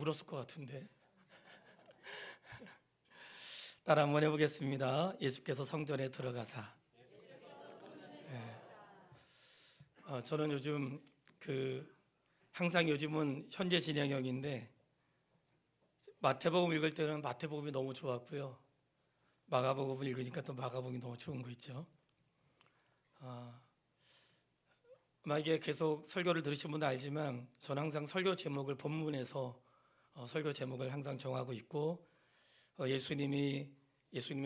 울었을 것 같은데. 따라 한번 해보겠습니다. 예수께서 성전에 들어가사. 저는 요즘 항상 요즘은 현재 진행형인데 마태복음 읽을 때는 마태복음이 너무 좋았고요. 마가복음을 읽으니까 또 마가복음이 너무 좋은 거 있죠. 만약에 계속 설교를 들으신 분도 알지만 저는 항상 설교 제목을 본문에서 설교 제목을 항상 정하고 있고 예수님의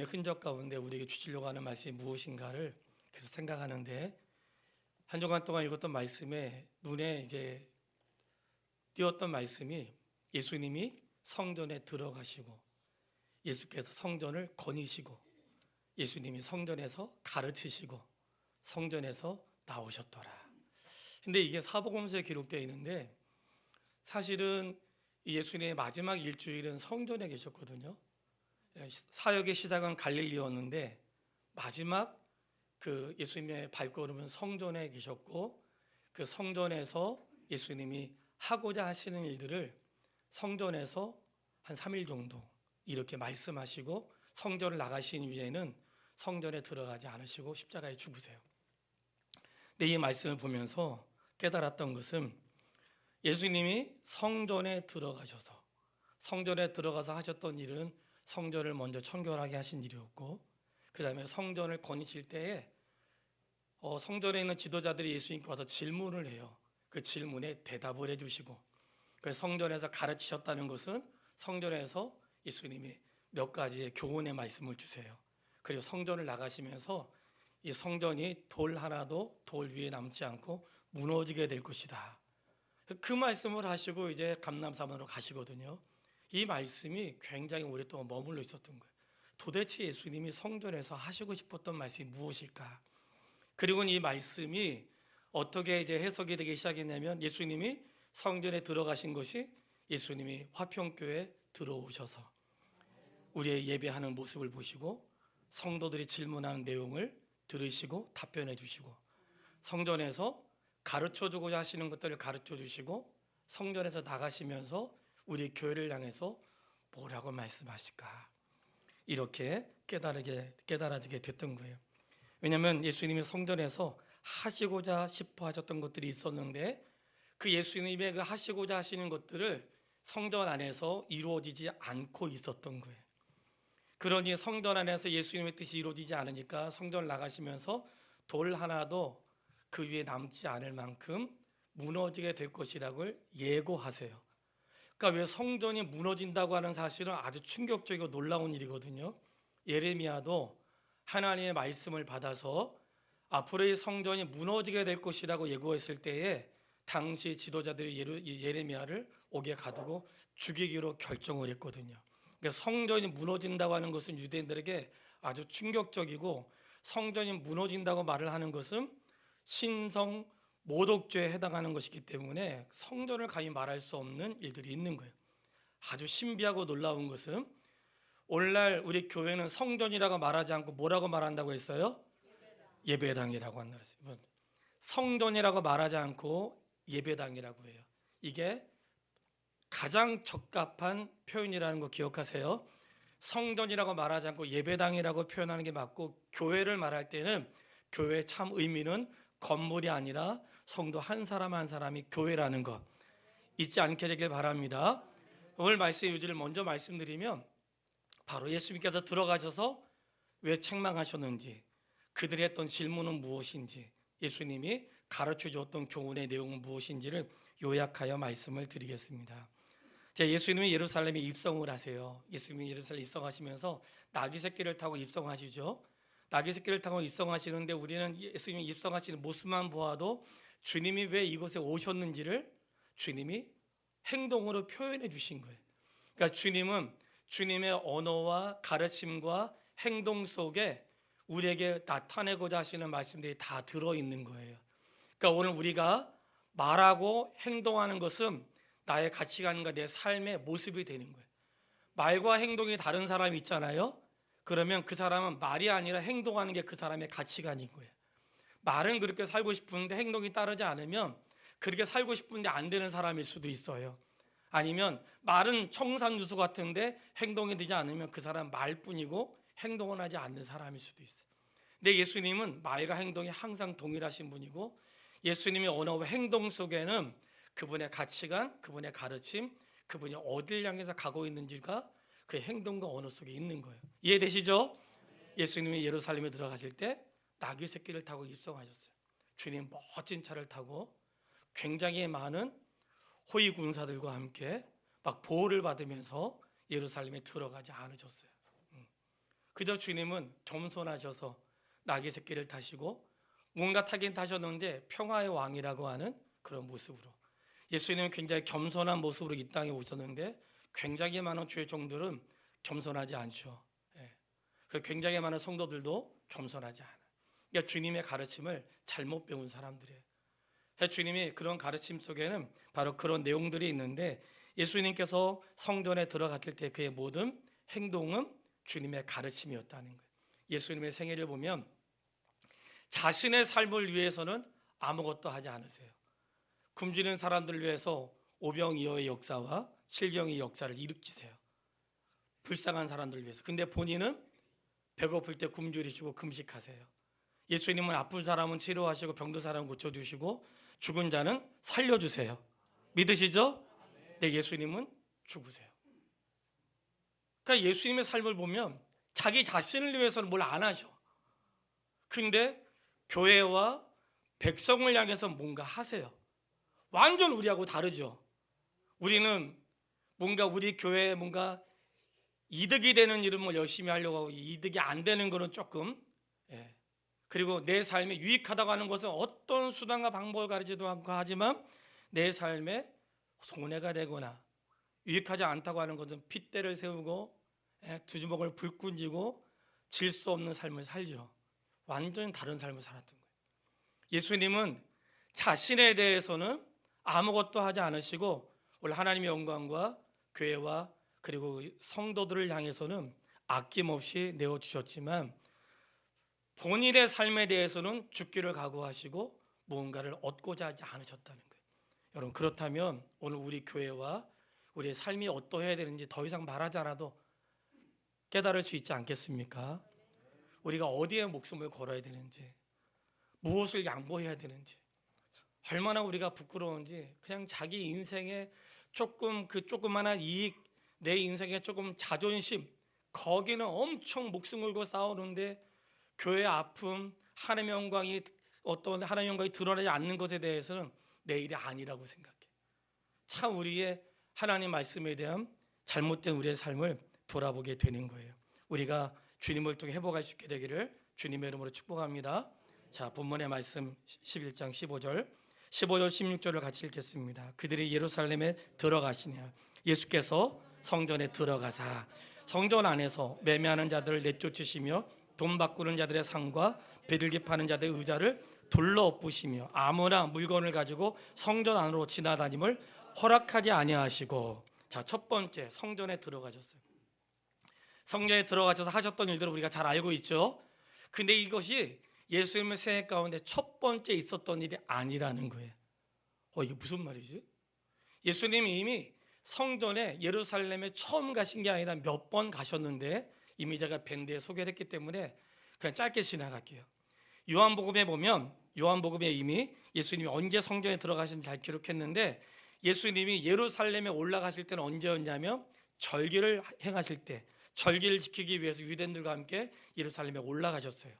흔적 가운데 우리에게 주시려고 하는 말씀이 무엇인가를 계속 생각하는데 한 주간 동안 읽었던 말씀에 눈에 이제 띄었던 말씀이 예수님이 성전에 들어가시고 예수께서 성전을 거니시고 예수님이 성전에서 가르치시고 성전에서 나오셨더라. 근데 이게 사복음서에 기록되어 있는데 사실은 예수님의 마지막 일주일은 성전에 계셨거든요. 사역의 시작은 갈릴리였는데 마지막 예수님의 발걸음은 성전에 계셨고 그 성전에서 예수님이 하고자 하시는 일들을 성전에서 한 3일 정도 이렇게 말씀하시고 성전을 나가신 이후에는 성전에 들어가지 않으시고 십자가에 죽으세요. 근데 이 말씀을 보면서 깨달았던 것은 예수님이 성전에 들어가셔서 성전에 들어가서 하셨던 일은 성전을 먼저 청결하게 하신 일이었고 그 다음에 성전을 거니실 때에 성전에 있는 지도자들이 예수님께 와서 질문을 해요. 그 질문에 대답을 해주시고 그래서 성전에서 가르치셨다는 것은 성전에서 예수님이 몇 가지의 교훈의 말씀을 주세요. 그리고 성전을 나가시면서 이 성전이 돌 하나도 돌 위에 남지 않고 무너지게 될 것이다. 그 말씀을 하시고 이제 감람산으로 가시거든요. 이 말씀이 굉장히 오랫동안 머물러 있었던 거예요. 도대체 예수님이 성전에서 하시고 싶었던 말씀이 무엇일까? 그리고 이 말씀이 어떻게 이제 해석이 되기 시작했냐면 예수님이 성전에 들어가신 것이 예수님이 화평교회에 들어오셔서 우리의 예배하는 모습을 보시고 성도들이 질문하는 내용을 들으시고 답변해 주시고 성전에서 가르쳐 주고자 하시는 것들을 가르쳐 주시고 성전에서 나가시면서 우리 교회를 향해서 뭐라고 말씀하실까 이렇게 깨달아지게 됐던 거예요. 왜냐하면 예수님이 성전에서 하시고자 싶어 하셨던 것들이 있었는데 그 예수님의 그 하시고자 하시는 것들을 성전 안에서 이루어지지 않고 있었던 거예요. 그러니 성전 안에서 예수님의 뜻이 이루어지지 않으니까 성전을 나가시면서 돌 하나도 그 위에 남지 않을 만큼 무너지게 될 것이라고 예고하세요. 그러니까 왜 성전이 무너진다고 하는 사실은 아주 충격적이고 놀라운 일이거든요. 예레미야도 하나님의 말씀을 받아서 앞으로의 성전이 무너지게 될 것이라고 예고했을 때에 당시 지도자들이 예레미야를 옥에 가두고 죽이기로 결정을 했거든요. 그러니까 성전이 무너진다고 하는 것은 유대인들에게 아주 충격적이고 성전이 무너진다고 말을 하는 것은 신성 모독죄에 해당하는 것이기 때문에 성전을 감히 말할 수 없는 일들이 있는 거예요. 아주 신비하고 놀라운 것은 오늘날 우리 교회는 성전이라고 말하지 않고 뭐라고 말한다고 했어요? 예배당이라고 한다고 했어요. 성전이라고 말하지 않고 예배당이라고 해요. 이게 가장 적합한 표현이라는 거 기억하세요. 성전이라고 말하지 않고 예배당이라고 표현하는 게 맞고 교회를 말할 때는 교회의 참 의미는 건물이 아니라 성도 한 사람 한 사람이 교회라는 것 잊지 않게 되길 바랍니다. 오늘 말씀의 요지를 먼저 말씀드리면 바로 예수님께서 들어가셔서 왜 책망하셨는지 그들이 했던 질문은 무엇인지 예수님이 가르쳐 주었던 교훈의 내용은 무엇인지를 요약하여 말씀을 드리겠습니다. 예수님이 예루살렘에 입성을 하세요. 예수님이 예루살렘에 입성하시면서 나귀 새끼를 타고 입성하시죠. 나귀 새끼를 타고 입성하시는데 우리는 예수님이 입성하시는 모습만 보아도 주님이 왜 이곳에 오셨는지를 주님이 행동으로 표현해 주신 거예요. 그러니까 주님은 주님의 언어와 가르침과 행동 속에 우리에게 나타내고자 하시는 말씀들이 다 들어있는 거예요. 그러니까 오늘 우리가 말하고 행동하는 것은 나의 가치관과 내 삶의 모습이 되는 거예요. 말과 행동이 다른 사람이 있잖아요. 그러면 그 사람은 말이 아니라 행동하는 게 그 사람의 가치관인 거예요. 말은 그렇게 살고 싶은데 행동이 따르지 않으면 그렇게 살고 싶은데 안 되는 사람일 수도 있어요. 아니면 말은 청산유수 같은데 행동이 되지 않으면 그 사람 말뿐이고 행동은 하지 않는 사람일 수도 있어요. 근데 예수님은 말과 행동이 항상 동일하신 분이고 예수님의 언어와 행동 속에는 그분의 가치관, 그분의 가르침, 그분이 어딜 향해서 가고 있는지가 그 행동과 언어 속에 있는 거예요. 이해되시죠? 예수님이 예루살렘에 들어가실 때 나귀 새끼를 타고 입성하셨어요. 주님 멋진 차를 타고 굉장히 많은 호위 군사들과 함께 막 보호를 받으면서 예루살렘에 들어가지 않으셨어요. 그저 주님은 겸손하셔서 나귀 새끼를 타시고 뭔가 타긴 타셨는데 평화의 왕이라고 하는 그런 모습으로 예수님은 굉장히 겸손한 모습으로 이 땅에 오셨는데 굉장히 많은 주의 종들은 겸손하지 않죠. 그 굉장히 많은 성도들도 겸손하지 않아요. 그러니까 주님의 가르침을 잘못 배운 사람들이에요. 주님이 그런 가르침 속에는 바로 그런 내용들이 있는데 예수님께서 성전에 들어갔을 때 그의 모든 행동은 주님의 가르침이었다는 거예요. 예수님의 생애를 보면 자신의 삶을 위해서는 아무것도 하지 않으세요. 굶주린 사람들을 위해서 오병이어의 역사와 칠경의 역사를 일으키세요. 불쌍한 사람들을 위해서. 근데 본인은 배고플 때 굶주리시고 금식하세요. 예수님은 아픈 사람은 치료하시고 병든 사람은 고쳐주시고 죽은 자는 살려주세요. 믿으시죠? 네, 예수님은 죽으세요. 그러니까 예수님의 삶을 보면 자기 자신을 위해서는 뭘 안 하셔. 근데 교회와 백성을 향해서 뭔가 하세요. 완전 우리하고 다르죠. 우리는 뭔가 우리 교회에 뭔가 이득이 되는 일을 열심히 하려고 하고 이득이 안 되는 거는 조금 그리고 내 삶에 유익하다고 하는 것은 어떤 수단과 방법을 가리지도 않고 하지만 내 삶에 손해가 되거나 유익하지 않다고 하는 것은 핏대를 세우고 두 주먹을 불끈 쥐고 질 수 없는 삶을 살죠. 완전히 다른 삶을 살았던 거예요. 예수님은 자신에 대해서는 아무것도 하지 않으시고 원래 하나님의 영광과 교회와 그리고 성도들을 향해서는 아낌없이 내어주셨지만 본인의 삶에 대해서는 죽기를 각오하시고 무언가를 얻고자 하지 않으셨다는 거예요. 여러분 그렇다면 오늘 우리 교회와 우리의 삶이 어떠해야 되는지 더 이상 말하지 않아도 깨달을 수 있지 않겠습니까? 우리가 어디에 목숨을 걸어야 되는지 무엇을 양보해야 되는지 얼마나 우리가 부끄러운지 그냥 자기 인생에 조금 그 조그마한 이익 내 인생에 조금 자존심 거기는 엄청 목숨 걸고 싸우는데 교회의 아픔 하나님의 영광이 어떤 하나님의 영광이 드러나지 않는 것에 대해서는 내 일이 아니라고 생각해. 참 우리의 하나님 말씀에 대한 잘못된 우리의 삶을 돌아보게 되는 거예요. 우리가 주님을 통해 회복할 수 있게 되기를 주님의 이름으로 축복합니다. 자, 본문의 말씀 11장 15절 16절을 같이 읽겠습니다. 그들이 예루살렘에 들어가시냐 예수께서 성전에 들어가사 성전 안에서 매매하는 자들을 내쫓으시며 돈 바꾸는 자들의 상과 비둘기 파는 자들의 의자를 둘러 엎으시며 아무나 물건을 가지고 성전 안으로 지나다님을 허락하지 아니하시고 자, 첫 번째 성전에 들어가셨어요. 성전에 들어가셔서 하셨던 일들을 우리가 잘 알고 있죠. 근데 이것이 예수님의 생애 가운데 첫 번째 있었던 일이 아니라는 거예요. 이게 무슨 말이지? 예수님이 이미 성전에 예루살렘에 처음 가신 게 아니라 몇 번 가셨는데 이미 제가 밴드에 소개를 했기 때문에 그냥 짧게 지나갈게요. 요한복음에 보면 요한복음에 이미 예수님이 언제 성전에 들어가신지 잘 기록했는데 예수님이 예루살렘에 올라가실 때는 언제였냐면 절기를 행하실 때 절기를 지키기 위해서 유대인들과 함께 예루살렘에 올라가셨어요.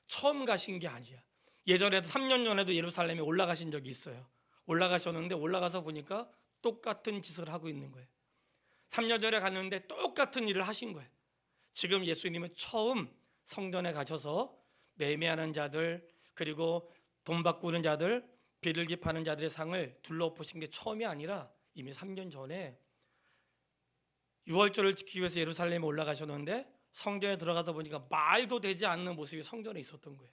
처음 가신 게 아니야. 예전에도 3년 전에도 예루살렘에 올라가신 적이 있어요. 올라가셨는데 올라가서 보니까 똑같은 짓을 하고 있는 거예요. 3년 전에 갔는데 똑같은 일을 하신 거예요. 지금 예수님은 처음 성전에 가셔서 매매하는 자들 그리고 돈 바꾸는 자들 비둘기 파는 자들의 상을 둘러엎으신 게 처음이 아니라 이미 3년 전에 유월절을 지키기 위해서 예루살렘에 올라가셨는데 성전에 들어가서 보니까 말도 되지 않는 모습이 성전에 있었던 거예요.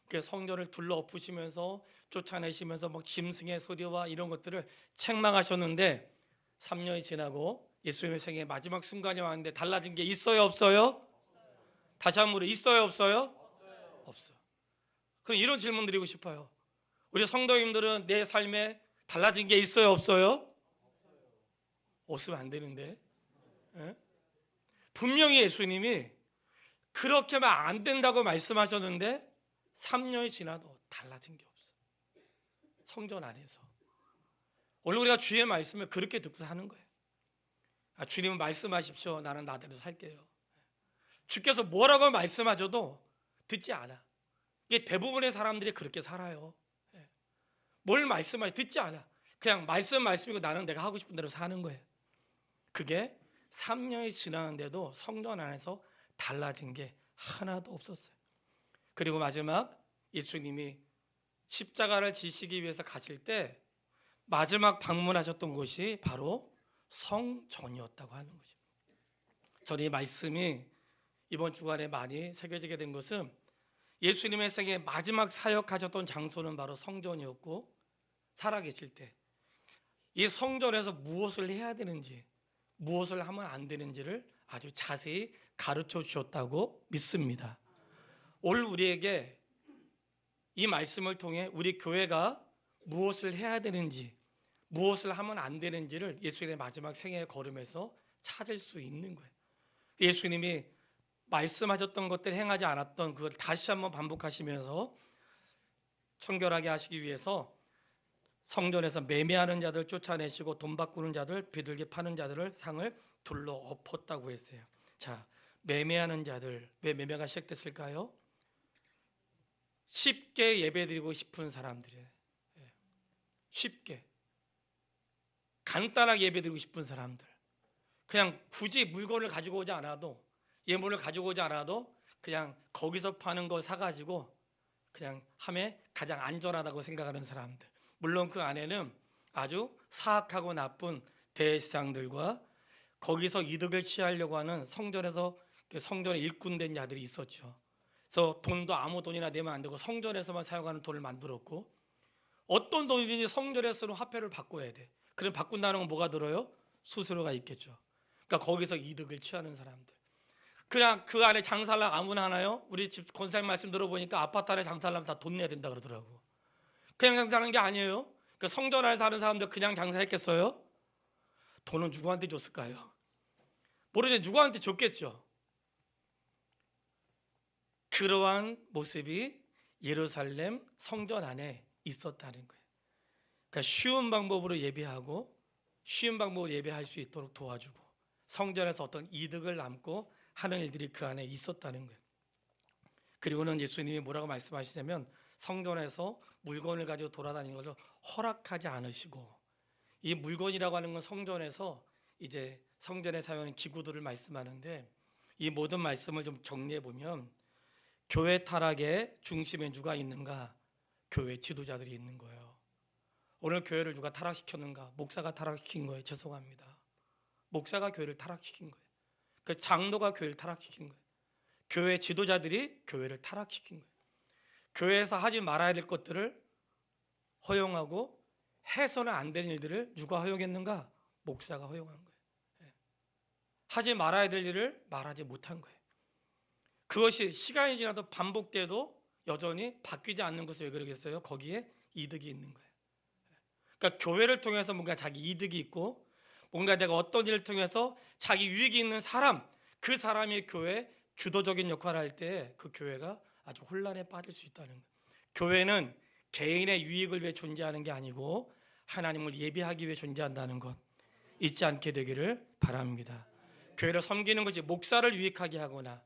그래서 성전을 둘러엎으시면서 쫓아내시면서 막 짐승의 소리와 이런 것들을 책망하셨는데 3년이 지나고 예수님의 생애 마지막 순간이 왔는데 달라진 게 있어요 없어요? 다시 한번 물어 있어요 없어요? 없어. 그럼 이런 질문 드리고 싶어요. 우리 성도님들은 내 삶에 달라진 게 있어요 없어요? 없으면 안 되는데. 예? 분명히 예수님이 그렇게만 안 된다고 말씀하셨는데 3년이 지나도 달라진 게 없어. 성전 안에서. 오늘 우리가 주의 말씀을 그렇게 듣고 사는 거예요. 주님은 말씀하십시오. 나는 나대로 살게요. 주께서 뭐라고 말씀하셔도 듣지 않아. 이게 대부분의 사람들이 그렇게 살아요. 뭘 말씀하셔도 듣지 않아. 그냥 말씀이고 나는 내가 하고 싶은 대로 사는 거예요. 그게 3년이 지났는데도 성전 안에서 달라진 게 하나도 없었어요. 그리고 마지막 예수님이 십자가를 지시기 위해서 가실 때 마지막 방문하셨던 곳이 바로 성전이었다고 하는 거죠. 저는 이 말씀이 이번 주간에 많이 새겨지게 된 것은 예수님의 생애 마지막 사역하셨던 장소는 바로 성전이었고, 살아계실 때 이 성전에서 무엇을 해야 되는지, 무엇을 하면 안 되는지를 아주 자세히 가르쳐 주셨다고 믿습니다. 오늘 우리에게 이 말씀을 통해 우리 교회가 무엇을 해야 되는지, 무엇을 하면 안 되는지를 예수님의 마지막 생애의 걸음에서 찾을 수 있는 거예요. 예수님이 말씀하셨던 것들 행하지 않았던 그걸 다시 한번 반복하시면서 청결하게 하시기 위해서 성전에서 매매하는 자들 쫓아내시고 돈 바꾸는 자들, 비둘기 파는 자들을 상을 둘러 엎었다고 했어요. 자, 매매하는 자들, 왜 매매가 시작됐을까요? 쉽게 예배드리고 싶은 사람들이에요. 쉽게 간단하게 예배드리고 싶은 사람들, 그냥 굳이 물건을 가지고 오지 않아도, 예물을 가지고 오지 않아도 그냥 거기서 파는 거 사가지고 그냥 하면 가장 안전하다고 생각하는 사람들. 물론 그 안에는 아주 사악하고 나쁜 대제사장들과 거기서 이득을 취하려고 하는 성전에서 성전에 일꾼된 자들이 있었죠. 그래서 돈도 아무 돈이나 내면 안 되고 성전에서만 사용하는 돈을 만들었고, 어떤 돈이든지 성전에 쓰는 화폐를 바꿔야 돼. 그럼 바꾼다는 건 뭐가 들어요? 수수료가 있겠죠. 그러니까 거기서 이득을 취하는 사람들. 그냥 그 안에 장사하려면 아무나 하나요? 우리 집 권사님 말씀 들어보니까 아파트 안에 장사하려면 다 돈 내야 된다 그러더라고. 그냥 장사하는 게 아니에요. 그 성전 안에 사는 사람들 그냥 장사했겠어요? 돈은 누구한테 줬을까요? 모르죠. 누구한테 줬겠죠. 그러한 모습이 예루살렘 성전 안에 있었다는 거예요. 그러니까 쉬운 방법으로 예배하고 쉬운 방법으로 예배할 수 있도록 도와주고 성전에서 어떤 이득을 남고 하는 일들이 그 안에 있었다는 거예요. 그리고는 예수님이 뭐라고 말씀하시냐면 성전에서 물건을 가지고 돌아다니는 것을 허락하지 않으시고, 이 물건이라고 하는 건 성전에서 이제 성전에 사용하는 기구들을 말씀하는데, 이 모든 말씀을 좀 정리해 보면 교회 타락의 중심에 누가 있는가? 교회 지도자들이 있는 거예요. 오늘 교회를 누가 타락시켰는가? 목사가 타락시킨 거예요. 죄송합니다. 목사가 교회를 타락시킨 거예요. 그 장로가 교회를 타락시킨 거예요. 교회 지도자들이 교회를 타락시킨 거예요. 교회에서 하지 말아야 될 것들을 허용하고 해서는 안 되는 일들을 누가 허용했는가? 목사가 허용한 거예요. 하지 말아야 될 일을 말하지 못한 거예요. 그것이 시간이 지나도 반복돼도 여전히 바뀌지 않는 것은 왜 그러겠어요? 거기에 이득이 있는 거예요. 그러니까 교회를 통해서 뭔가 자기 이득이 있고, 뭔가 내가 어떤 일을 통해서 자기 유익이 있는 사람, 그 사람이 교회 주도적인 역할을 할 때 그 교회가 아주 혼란에 빠질 수 있다는 거예요. 교회는 개인의 유익을 위해 존재하는 게 아니고 하나님을 예배하기 위해 존재한다는 것 잊지 않게 되기를 바랍니다. 교회를 섬기는 것이 목사를 유익하게 하거나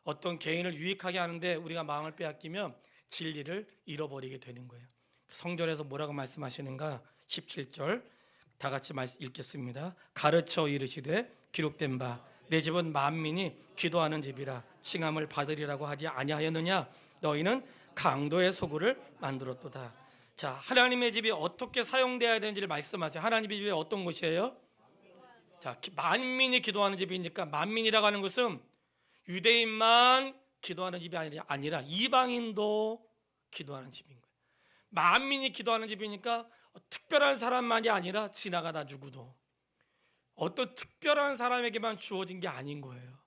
어떤 개인을 유익하게 하는데 우리가 마음을 빼앗기면 진리를 잃어버리게 되는 거예요. 성전에서 뭐라고 말씀하시는가? 17절 다 같이 읽겠습니다. 가르쳐 이르시되 기록된 바 내 집은 만민이 기도하는 집이라 칭함을 받으리라고 하지 아니하였느냐? 너희는 강도의 소굴을 만들었도다. 자, 하나님의 집이 어떻게 사용돼야 되는지를 말씀하세요. 하나님의 집이 어떤 곳이에요? 자, 만민이 기도하는 집이니까, 만민이라고 하는 것은 유대인만 기도하는 집이 아니라 이방인도 기도하는 집인 거예요. 만민이 기도하는 집이니까 특별한 사람만이 아니라 지나가다 누구도 어떤 특별한 사람에게만 주어진 게 아닌 거예요.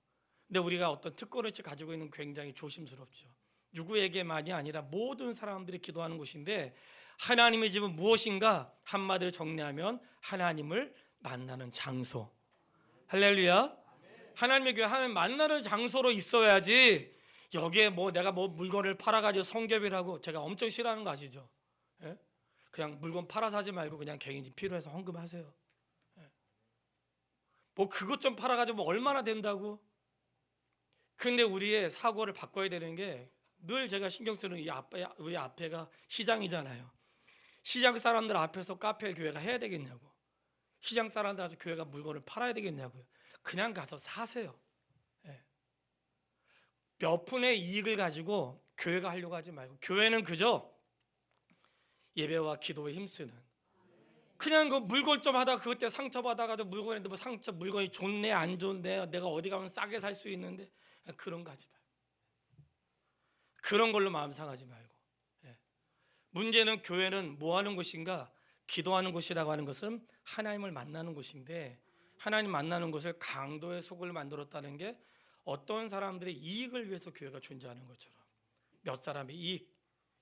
근데 우리가 어떤 특권을 가지고 있는 굉장히 조심스럽죠. 누구에게만이 아니라 모든 사람들이 기도하는 곳인데, 하나님의 집은 무엇인가? 한마디로 정리하면 하나님을 만나는 장소. 할렐루야. 하나님의 교회 하나님 만나는 장소로 있어야지 여기에 뭐 내가 뭐 물건을 팔아가지고 성ገብ이라고 제가 엄청 싫어하는 거 아시죠? 예? 그냥 물건 팔아서 하지 말고 그냥 개인이 필요해서 헌금하세요. 예? 뭐 그것 좀 팔아가지고 뭐 얼마나 된다고? 근데 우리의 사고를 바꿔야 되는 게 늘 제가 신경 쓰는 우리 앞에가 시장이잖아요. 시장 사람들 앞에서 카페 교회가 해야 되겠냐고. 시장 사람들 앞에 교회가 물건을 팔아야 되겠냐고요. 그냥 가서 사세요. 예. 몇 푼의 이익을 가지고 교회가 하려고 하지 말고 교회는 그저 예배와 기도에 힘쓰는 그냥 그 물건 좀 하다가 그때 상처받아가지고 물건인데 뭐 물건이 좋네 안 좋네 내가 어디 가면 싸게 살 수 있는데 그런 거 하지 말고 그런 걸로 마음 상하지 말고 문제는 교회는 뭐 하는 곳인가? 기도하는 곳이라고 하는 것은 하나님을 만나는 곳인데 하나님 만나는 곳을 강도의 속을 만들었다는 게 어떤 사람들의 이익을 위해서 교회가 존재하는 것처럼 몇 사람의 이익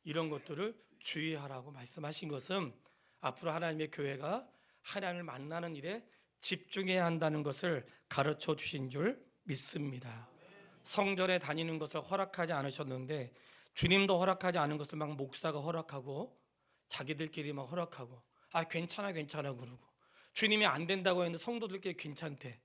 이런 것들을 주의하라고 말씀하신 것은 앞으로 하나님의 교회가 하나님을 만나는 일에 집중해야 한다는 것을 가르쳐 주신 줄 믿습니다. 성전에 다니는 것을 허락하지 않으셨는데 주님도 허락하지 않은 것을 막 목사가 허락하고 자기들끼리 막 허락하고 괜찮아 그러고 주님이 안 된다고 했는데 성도들끼리 괜찮대.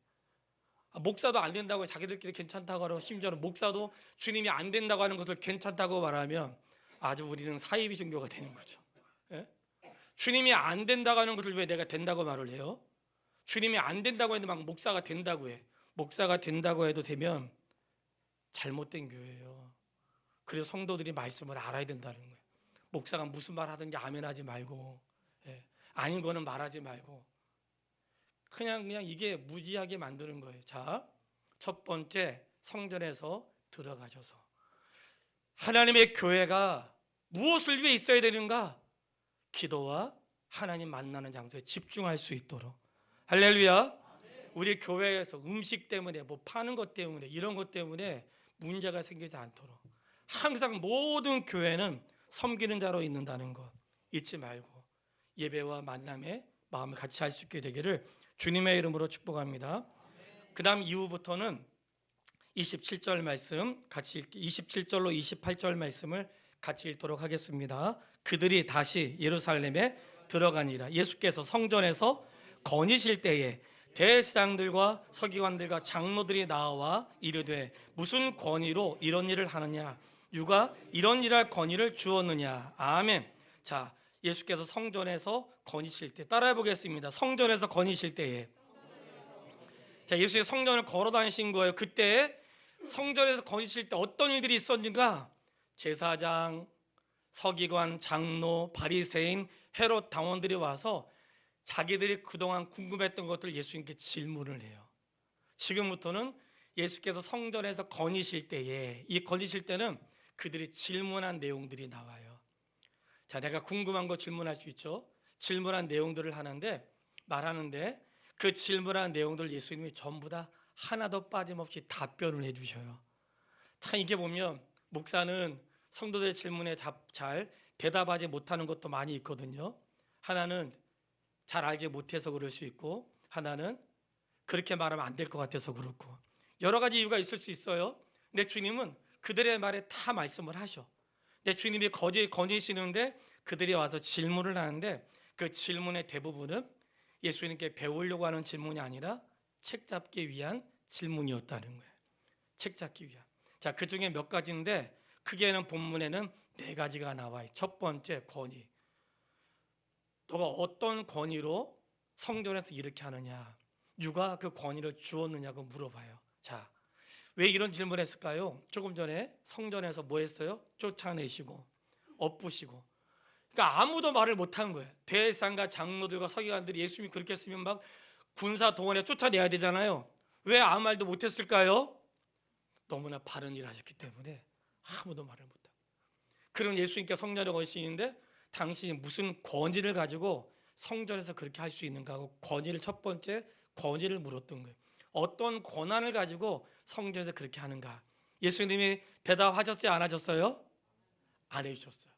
목사도 안 된다고 해서 자기들끼리 괜찮다고 하고 심지어는 목사도 주님이 안 된다고 하는 것을 괜찮다고 말하면 아주 우리는 사이비 종교가 되는 거죠. 예? 주님이 안 된다고 하는 것을 왜 내가 된다고 말을 해요? 주님이 안 된다고 했는데 막 목사가 된다고 해. 목사가 된다고 해도 되면 잘못된 교회예요. 그래서 성도들이 말씀을 알아야 된다는 거예요. 목사가 무슨 말 하든지 아멘하지 말고 아닌 거는 말하지 말고 그냥 이게 무지하게 만드는 거예요. 자, 첫 번째 성전에서 들어가셔서 하나님의 교회가 무엇을 위해 있어야 되는가? 기도와 하나님 만나는 장소에 집중할 수 있도록. 할렐루야. 우리 교회에서 음식 때문에 뭐 파는 것 때문에 이런 것 때문에 문제가 생기지 않도록 항상 모든 교회는 섬기는 자로 있는다는 것 잊지 말고 예배와 만남의 마음을 같이 할 수 있게 되기를 주님의 이름으로 축복합니다. 그 다음 이후부터는 27절 말씀 같이 27절로 28절 말씀을 같이 읽도록 하겠습니다. 그들이 다시 예루살렘에 들어가니라. 예수께서 성전에서 거니실 때에 대제사장들과 서기관들과 장로들이 나와 이르되 무슨 권위로 이런 일을 하느냐 누가 이런 일할 권위를 주었느냐. 아멘. 자, 예수께서 성전에서 거니실 때 따라해 보겠습니다. 성전에서 거니실 때에 자, 예수의 성전을 걸어 다니신 거예요. 그때 성전에서 거니실 때 어떤 일들이 있었는가? 제사장, 서기관, 장로, 바리새인, 헤롯 당원들이 와서 자기들이 그동안 궁금했던 것들을 예수님께 질문을 해요. 지금부터는 예수께서 성전에서 거니실 때에 이 거니실 때는 그들이 질문한 내용들이 나와요. 자, 내가 궁금한 거 질문할 수 있죠. 질문한 내용들을 말하는데 그 질문한 내용들 예수님이 전부 다 하나도 빠짐없이 답변을 해주셔요. 참 이게 보면 목사는 성도들의 질문에 잘 대답하지 못하는 것도 많이 있거든요. 하나는 잘 알지 못해서 그럴 수 있고 하나는 그렇게 말하면 안 될 것 같아서 그렇고 여러 가지 이유가 있을 수 있어요. 근데 주님은 그들의 말에 다 말씀을 하셔. 근데 주님이 거니시는데 그들이 와서 질문을 하는데 그 질문의 대부분은 예수님께 배우려고 하는 질문이 아니라 책 잡기 위한 질문이었다는 거예요. 책 잡기 위한. 자, 그 중에 몇 가지인데 크게는 본문에는 4가지가 나와요. 첫 번째 권위. 너가 어떤 권위로 성전에서 이렇게 하느냐? 누가 그 권위를 주었느냐고 물어봐요. 자, 왜 이런 질문을 했을까요? 조금 전에 성전에서 뭐 했어요? 쫓아내시고 엎으시고 그러니까 아무도 말을 못한 거예요. 대제사장과 장로들과 서기관들이 예수님이 그렇게 했으면 막 군사 동원에 쫓아내야 되잖아요. 왜 아무 말도 못했을까요? 너무나 바른 일을 하셨기 때문에 아무도 말을 못하고 그런 예수님께 성전에 거시는데 당신이 무슨 권위를 가지고 성전에서 그렇게 할 수 있는가 하고 권위를 첫 번째 권위를 물었던 거예요. 어떤 권한을 가지고 성전에서 그렇게 하는가? 예수님이 대답하셨어요? 안 하셨어요? 안 해주셨어요.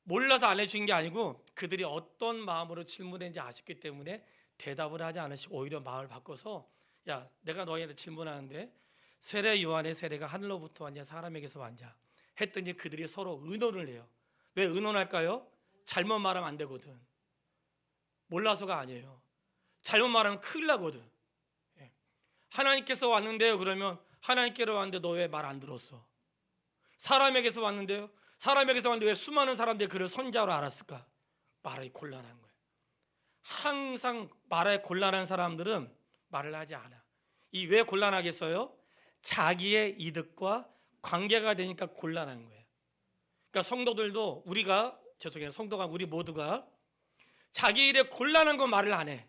몰라서 안 해주신 게 아니고 그들이 어떤 마음으로 질문했는지 아셨기 때문에 대답을 하지 않으시고 오히려 마음을 바꿔서 야, 내가 너희한테 질문하는데 세례 요한의 세례가 하늘로부터 왔냐 사람에게서 왔냐 했더니 그들이 서로 의논을 해요. 왜 의논할까요? 잘못 말하면 안 되거든. 몰라서가 아니에요. 잘못 말하면 큰일 나거든. 하나님께서 왔는데요 그러면 하나님께로 왔는데 너 왜 말 안 들었어? 사람에게서 왔는데요, 사람에게서 왔는데 왜 수많은 사람들이 그를 선자로 알았을까? 말이 곤란한 거예요. 항상 말에 곤란한 사람들은 말을 하지 않아. 이 왜 곤란하겠어요? 자기의 이득과 관계가 되니까 곤란한 거예요. 그러니까 성도들도 성도가 우리 모두가 자기 일에 곤란한 거 말을 안 해.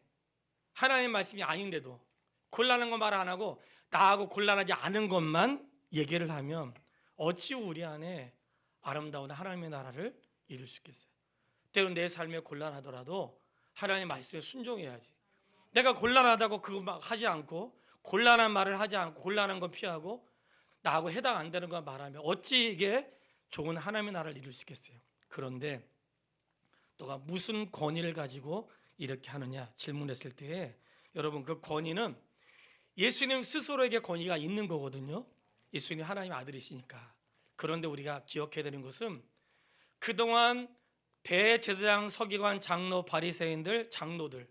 하나님 말씀이 아닌데도 곤란한 거 말 안 하고 나하고 곤란하지 않은 것만 얘기를 하면 어찌 우리 안에 아름다운 하나님의 나라를 이룰 수 있겠어요? 때론 내 삶에 곤란하더라도 하나님의 말씀에 순종해야지. 내가 곤란하다고 그거 막 하지 않고 곤란한 말을 하지 않고 곤란한 건 피하고 나하고 해당 안 되는 거 말하면 어찌 이게 좋은 하나님의 나라를 이룰 수 있겠어요? 그런데 너가 무슨 권위를 가지고 이렇게 하느냐 질문했을 때에 여러분 그 권위는 예수님 스스로에게 권위가 있는 거거든요. 예수님 하나님 아들이시니까. 그런데 우리가 기억해야 되는 것은 그동안 대제사장, 서기관, 장로, 바리새인들, 장로들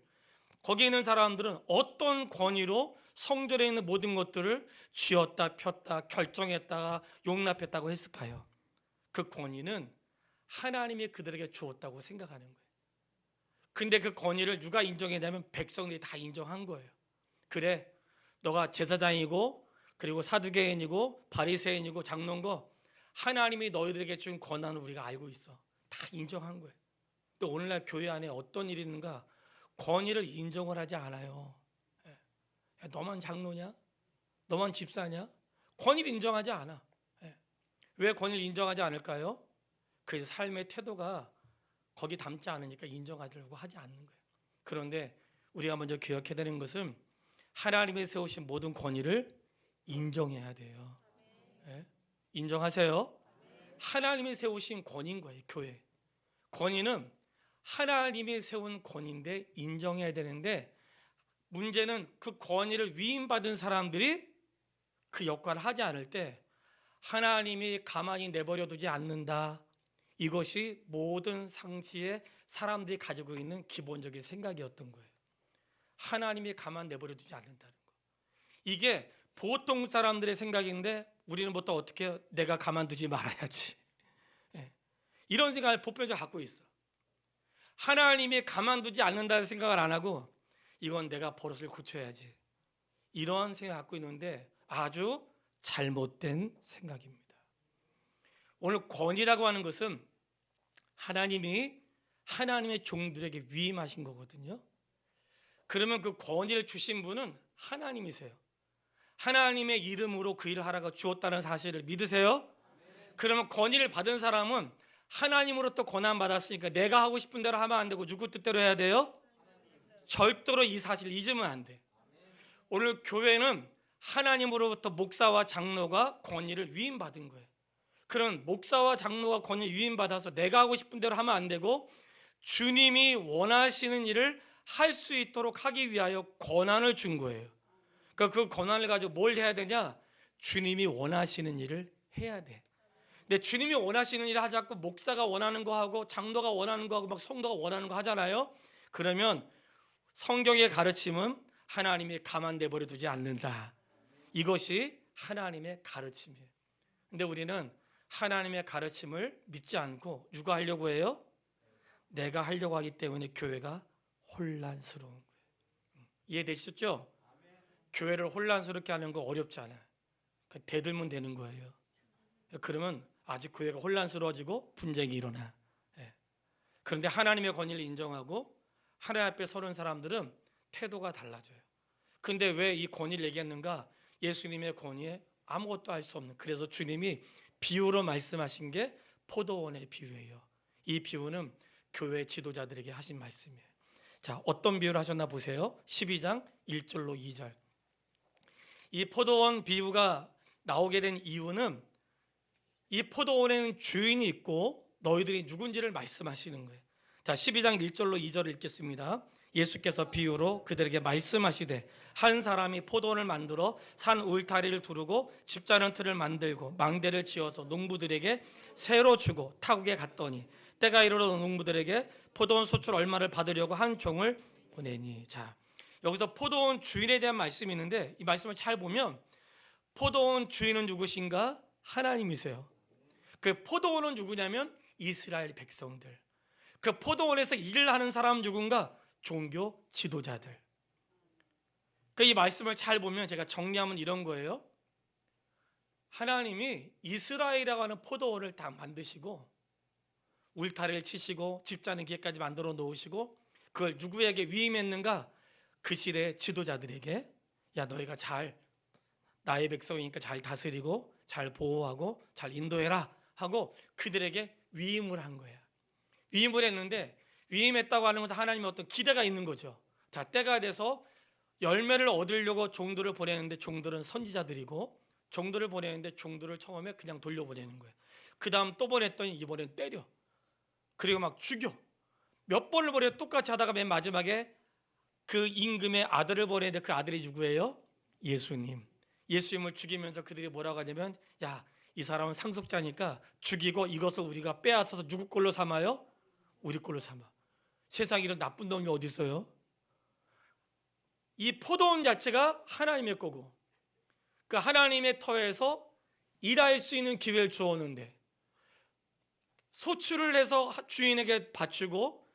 거기에 있는 사람들은 어떤 권위로 성전에 있는 모든 것들을 쥐었다 폈다 결정했다가 용납했다고 했을까요? 그 권위는 하나님이 그들에게 주었다고 생각하는 거예요. 근데 그 권위를 누가 인정했냐면 백성들이 다 인정한 거예요. 그래, 너가 제사장이고 그리고 사두개인이고 바리새인이고 장로인 거 하나님이 너희들에게 준 권한을 우리가 알고 있어. 다 인정한 거예요. 근데 오늘날 교회 안에 어떤 일이 있는가? 권위를 인정을 하지 않아요. 야, 너만 장로냐? 너만 집사냐? 권위를 인정하지 않아. 왜 권위를 인정하지 않을까요? 그 삶의 태도가 거기 담지 않으니까 인정하려고 하지 않는 거예요. 그런데 우리가 먼저 기억해야 되는 것은 하나님이 세우신 모든 권위를 인정해야 돼요. 인정하세요? 하나님이 세우신 권위인 거예요. 교회 권위는 하나님이 세운 권위인데 인정해야 되는데 문제는 그 권위를 위임받은 사람들이 그 역할을 하지 않을 때 하나님이 가만히 내버려 두지 않는다. 이것이 모든 상시에 사람들이 가지고 있는 기본적인 생각이었던 거예요. 하나님이 가만 내버려 두지 않는다는 거. 이게 보통 사람들의 생각인데 우리는 보통 어떻게 해요? 내가 가만두지 말아야지. 이런 생각을 보편적으로 갖고 있어. 하나님이 가만두지 않는다는 생각을 안 하고 이건 내가 버릇을 고쳐야지. 이런 생각을 갖고 있는데 아주 잘못된 생각입니다. 오늘 권위라고 하는 것은 하나님이 하나님의 종들에게 위임하신 거거든요. 그러면 그 권위를 주신 분은 하나님이세요. 하나님의 이름으로 그 일을 하라고 주었다는 사실을 믿으세요? 그러면 권위를 받은 사람은 하나님으로부터 권한 받았으니까 내가 하고 싶은 대로 하면 안 되고 누구 뜻대로 해야 돼요? 절대로 이 사실을 잊으면 안 돼. 오늘 교회는 하나님으로부터 목사와 장로가 권위를 위임받은 거예요. 그럼 목사와 장로가 권위 위임받아서 내가 하고 싶은 대로 하면 안 되고 주님이 원하시는 일을 할 수 있도록 하기 위하여 권한을 준 거예요. 그러니까 그 권한을 가지고 뭘 해야 되냐? 주님이 원하시는 일을 해야 돼. 근데 주님이 원하시는 일을 하지 않고 목사가 원하는 거 하고 장로가 원하는 거 하고 막 성도가 원하는 거 하잖아요. 그러면 성경의 가르침은 하나님이 가만 내버려 두지 않는다. 이것이 하나님의 가르침이에요. 근데 우리는 하나님의 가르침을 믿지 않고 누가 하려고 해요? 내가 하려고 하기 때문에 교회가 혼란스러운 거예요. 이해되시죠? 교회를 혼란스럽게 하는 거 어렵지 않아요. 대들면 되는 거예요. 그러면 아직 교회가 혼란스러워지고 분쟁이 일어나. 그런데 하나님의 권위를 인정하고 하나님 앞에 서는 사람들은 태도가 달라져요. 근데 왜 이 권위를 얘기했는가? 예수님의 권위에 아무것도 할 수 없는, 그래서 주님이 비유로 말씀하신 게 포도원의 비유예요. 이 비유는 교회 지도자들에게 하신 말씀이에요. 자, 어떤 비유를 하셨나 보세요. 12장 1절로 2절. 이 포도원 비유가 나오게 된 이유는 이 포도원에는 주인이 있고 너희들이 누군지를 말씀하시는 거예요. 자, 12장 1절로 2절을 읽겠습니다. 예수께서 비유로 그들에게 말씀하시되 한 사람이 포도원을 만들어 산 울타리를 두르고 집자는 틀을 만들고 망대를 지어서 농부들에게 새로 주고 타국에 갔더니 때가 이르러 농부들에게 포도원 소출 얼마를 받으려고 한 종을 보내니. 자, 여기서 포도원 주인에 대한 말씀이 있는데 이 말씀을 잘 보면 포도원 주인은 누구신가? 하나님이세요. 그 포도원은 누구냐면 이스라엘 백성들. 그 포도원에서 일을 하는 사람 누군가? 종교 지도자들. 이 말씀을 잘 보면 제가 정리하면 이런 거예요. 하나님이 이스라엘이라고 하는 포도원을 다 만드시고 울타리를 치시고 집자는 기회까지 만들어 놓으시고 그걸 누구에게 위임했는가? 그 시대의 지도자들에게 야 너희가 잘 나의 백성이니까 잘 다스리고 잘 보호하고 잘 인도해라 하고 그들에게 위임을 한 거야. 위임을 했는데 위임했다고 하는 것은 하나님의 어떤 기대가 있는 거죠. 자, 때가 돼서 열매를 얻으려고 종들을 보내는데 종들은 선지자들이고 종들을 보내는데 종들을 처음에 그냥 돌려보내는 거예요. 그 다음 또 보냈더니 이번엔 때려. 그리고 막 죽여. 몇 번을 보내 똑같이 하다가 맨 마지막에 그 임금의 아들을 보내는데 그 아들이 누구예요? 예수님. 예수님을 죽이면서 그들이 뭐라고 하냐면 야, 이 사람은 상속자니까 죽이고 이것을 우리가 빼앗아서 누구 걸로 삼아요? 우리 걸로 삼아. 세상에 이런 나쁜 놈이 어디 있어요? 이 포도원 자체가 하나님의 거고 그 하나님의 터에서 일할 수 있는 기회를 주었는데 소출을 해서 주인에게 바치고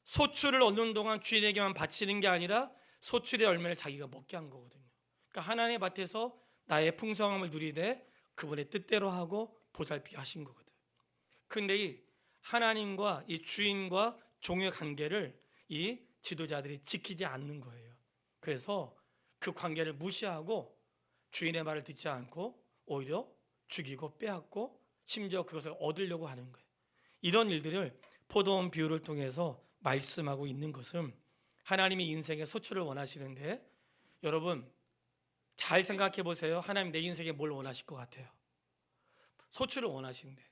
소출을 얻는 동안 주인에게만 바치는 게 아니라 소출의 열매를 자기가 먹게 한 거거든요. 그러니까 하나님의 밭에서 나의 풍성함을 누리되 그분의 뜻대로 하고 보살피게 하신 거거든. 그런데 이 하나님과 이 주인과 종의 관계를 이 지도자들이 지키지 않는 거예요. 그래서 그 관계를 무시하고 주인의 말을 듣지 않고 오히려 죽이고 빼앗고 심지어 그것을 얻으려고 하는 거예요. 이런 일들을 포도원 비유를 통해서 말씀하고 있는 것은 하나님이 인생의 소출을 원하시는데 여러분 잘 생각해 보세요. 하나님 내 인생에 뭘 원하실 것 같아요? 소출을 원하시는데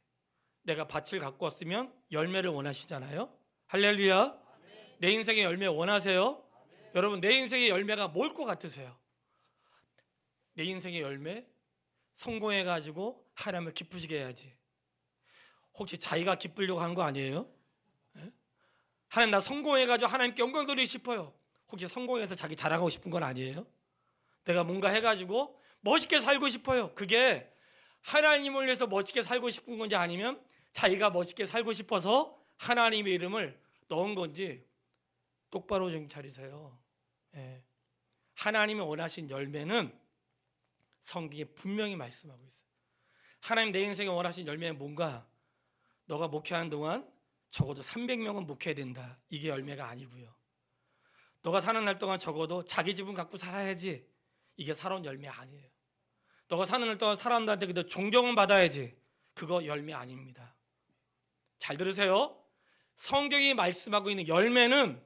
내가 밭을 갖고 왔으면 열매를 원하시잖아요. 할렐루야. 내 인생의 열매 원하세요? 여러분 내 인생의 열매가 뭘 것 같으세요? 내 인생의 열매 성공해가지고 하나님을 기쁘시게 해야지. 혹시 자기가 기쁘려고 한 거 아니에요? 하나님 나 성공해가지고 하나님께 영광 돌리고 싶어요. 혹시 성공해서 자기 자랑하고 싶은 건 아니에요? 내가 뭔가 해가지고 멋있게 살고 싶어요. 그게 하나님을 위해서 멋있게 살고 싶은 건지 아니면 자기가 멋있게 살고 싶어서 하나님의 이름을 넣은 건지 똑바로 좀 차리세요. 하나님이 원하신 열매는 성경에 분명히 말씀하고 있어요. 하나님 내 인생에 원하신 열매는 뭔가? 너가 목회하는 동안 적어도 300명은 목회해야 된다. 이게 열매가 아니고요. 너가 사는 날 동안 적어도 자기 집은 갖고 살아야지. 이게 살아온 열매 아니에요. 너가 사는 날 동안 사람들한테 그래도 존경은 받아야지. 그거 열매 아닙니다. 잘 들으세요. 성경이 말씀하고 있는 열매는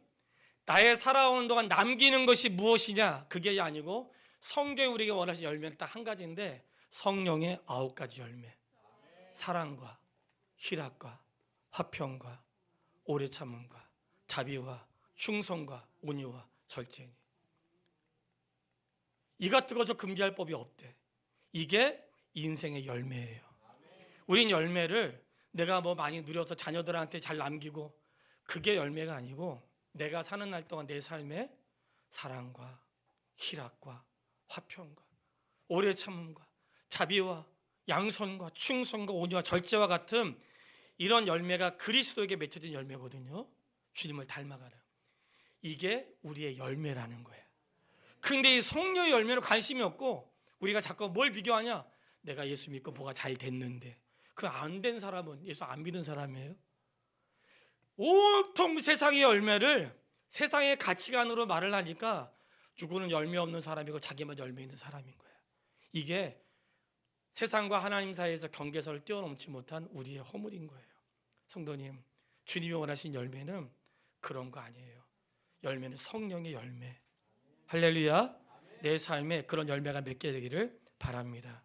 나의 살아오는 동안 남기는 것이 무엇이냐 그게 아니고 성경이 우리가 원하시는 열매는 딱 한 가지인데 성령의 9가지 열매. 사랑과 희락과 화평과 오래 참음과 자비와 충성과 온유와 절제니 이 같은 것을 금지할 법이 없대. 이게 인생의 열매예요. 우린 열매를 내가 뭐 많이 누려서 자녀들한테 잘 남기고 그게 열매가 아니고 내가 사는 날 동안 내 삶에 사랑과 희락과 화평과 오래 참음과 자비와 양선과 충성과 온유와 절제와 같은 이런 열매가 그리스도에게 맺혀진 열매거든요. 주님을 닮아가는. 이게 우리의 열매라는 거예요. 근데 이 성령의 열매는 관심이 없고 우리가 자꾸 뭘 비교하냐? 내가 예수 믿고 뭐가 잘 됐는데 그 안 된 사람은 예수 안 믿은 사람이에요. 온통 세상의 열매를 세상의 가치관으로 말을 하니까 누구는 열매 없는 사람이고 자기만 열매 있는 사람인 거예요. 이게 세상과 하나님 사이에서 경계선을 뛰어넘지 못한 우리의 허물인 거예요. 성도님, 주님이 원하신 열매는 그런 거 아니에요. 열매는 성령의 열매. 할렐루야. 내 삶에 그런 열매가 맺게 되기를 바랍니다.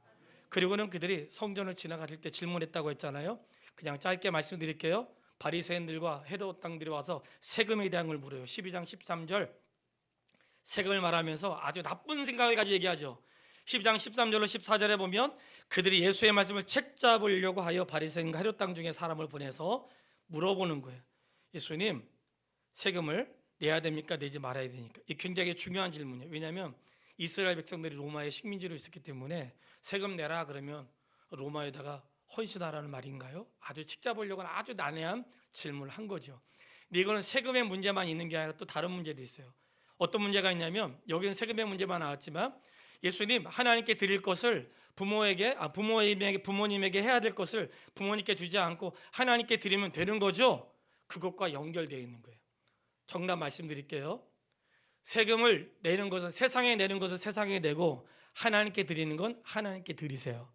그리고는 그들이 성전을 지나가실 때 질문했다고 했잖아요. 그냥 짧게 말씀드릴게요. 바리새인들과 헤롯 당들이 와서 세금에 대한 걸 물어요. 12장 13절 세금을 말하면서 아주 나쁜 생각을 가지고 얘기하죠. 12장 13절로 14절에 보면 그들이 예수의 말씀을 책잡으려고 하여 바리새인과 헤롯 당 중에 사람을 보내서 물어보는 거예요. 예수님, 세금을 내야 됩니까? 내지 말아야 되니까? 이 굉장히 중요한 질문이에요. 왜냐하면 이스라엘 백성들이 로마의 식민지로 있었기 때문에 세금 내라 그러면 로마에다가 헌신하라는 말인가요? 아주 책잡으려고 하는 아주 난해한 질문을 한 거죠. 근데 이거는 세금의 문제만 있는 게 아니라 또 다른 문제도 있어요. 어떤 문제가 있냐면 여기는 세금의 문제만 나왔지만 예수님, 하나님께 드릴 것을 부모님에게 해야 될 것을 부모님께 주지 않고 하나님께 드리면 되는 거죠? 그것과 연결되어 있는 거예요. 정답 말씀드릴게요. 세금을 내는 것은 세상에 내는 것을 세상에 내고 하나님께 드리는 건 하나님께 드리세요.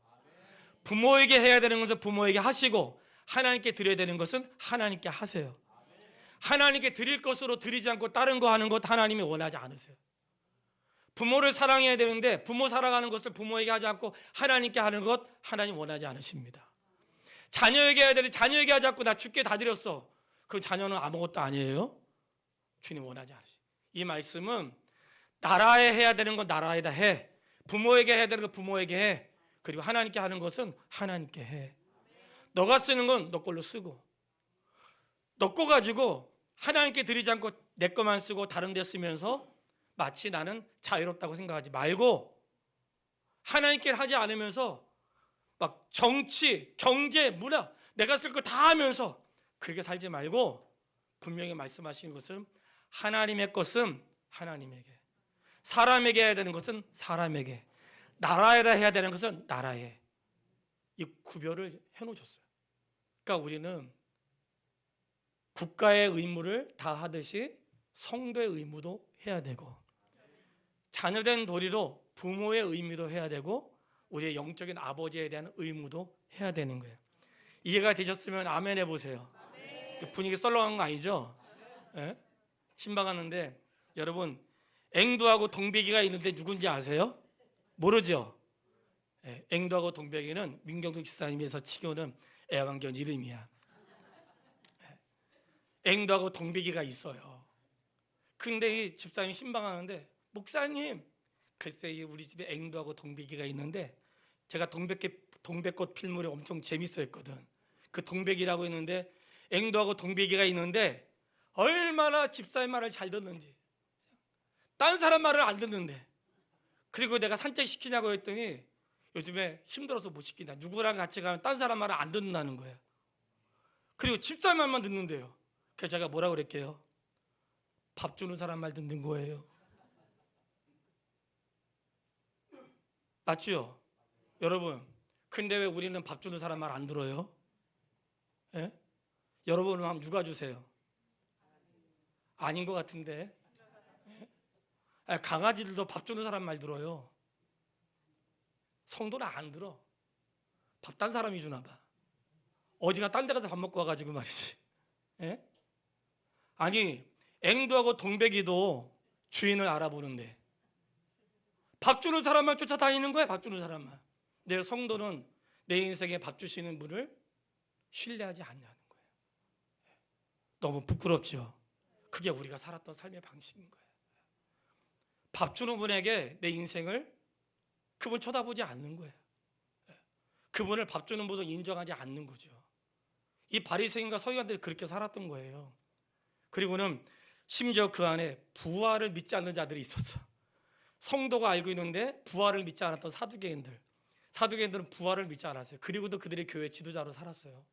부모에게 해야 되는 것은 부모에게 하시고 하나님께 드려야 되는 것은 하나님께 하세요. 하나님께 드릴 것으로 드리지 않고 다른 거 하는 것 하나님이 원하지 않으세요. 부모를 사랑해야 되는데 부모 사랑하는 것을 부모에게 하지 않고 하나님께 하는 것 하나님 원하지 않으십니다. 자녀에게 해야 되는데 자녀에게 하지 않고 나 주께 다 드렸어. 그 자녀는 아무것도 아니에요. 주님 원하지 않으십니다. 이 말씀은 나라에 해야 되는 건 나라에다 해. 부모에게 해야 되는 건 부모에게 해. 그리고 하나님께 하는 것은 하나님께 해. 너가 쓰는 건 너 걸로 쓰고 너 거 가지고 하나님께 드리지 않고 내 것만 쓰고 다른 데 쓰면서 마치 나는 자유롭다고 생각하지 말고 하나님께 하지 않으면서 막 정치, 경제, 문화 내가 쓸 거 다 하면서 그렇게 살지 말고 분명히 말씀하시는 것은 하나님의 것은 하나님에게, 사람에게 해야 되는 것은 사람에게, 나라에다 해야 되는 것은 나라에, 이 구별을 해놓으셨어요. 그러니까 우리는 국가의 의무를 다 하듯이 성도의 의무도 해야 되고 자녀된 도리로 부모의 의무도 해야 되고 우리의 영적인 아버지에 대한 의무도 해야 되는 거예요. 이해가 되셨으면 아멘 해보세요. 분위기 썰렁한 거 아니죠? 예? 신방하는데 여러분 앵두하고 동백이가 있는데 누군지 아세요? 모르죠? 예, 앵두하고 동백이는 민경숙 집사님에서 치고는 애완견 이름이야. 예. 앵두하고 동백이가 있어요. 근데 이 집사님이 신방하는데 목사님 글쎄 우리 집에 앵두하고 동백이가 있는데 제가 동백꽃 필물이 엄청 재밌어 했거든. 그 동백이라고 했는데 앵두하고 동백이가 있는데 얼마나 집사의 말을 잘 듣는지 딴 사람 말을 안 듣는데 그리고 내가 산책시키냐고 했더니 요즘에 힘들어서 못 시킨다. 누구랑 같이 가면 딴 사람 말을 안 듣는다는 거예요. 그리고 집사의 말만 듣는데요. 그래서 제가 뭐라고 그랬게요? 밥 주는 사람 말 듣는 거예요. 맞죠? 여러분 근데 왜 우리는 밥 주는 사람 말 안 들어요? 예? 여러분은 한번 누가 주세요? 아닌 것 같은데 예? 강아지들도 밥 주는 사람 말 들어요. 성도는 안 들어. 밥 딴 사람이 주나 봐. 어디가 딴 데 가서 밥 먹고 와가지고 말이지. 예? 아니 앵두하고 동백이도 주인을 알아보는데 밥 주는 사람만 쫓아다니는 거야. 밥 주는 사람만. 내 성도는 내 인생에 밥 주시는 분을 신뢰하지 않냐는 거예요. 너무 부끄럽죠. 그게 우리가 살았던 삶의 방식인 거예요. 밥 주는 분에게 내 인생을 그분 쳐다보지 않는 거예요. 그분을 밥 주는 분을 인정하지 않는 거죠. 이 바리새인과 서기관들이 그렇게 살았던 거예요. 그리고는 심지어 그 안에 부활을 믿지 않는 자들이 있었어. 성도가 알고 있는데 부활을 믿지 않았던 사두개인들은 부활을 믿지 않았어요. 그리고도 그들이 교회 지도자로 살았어요.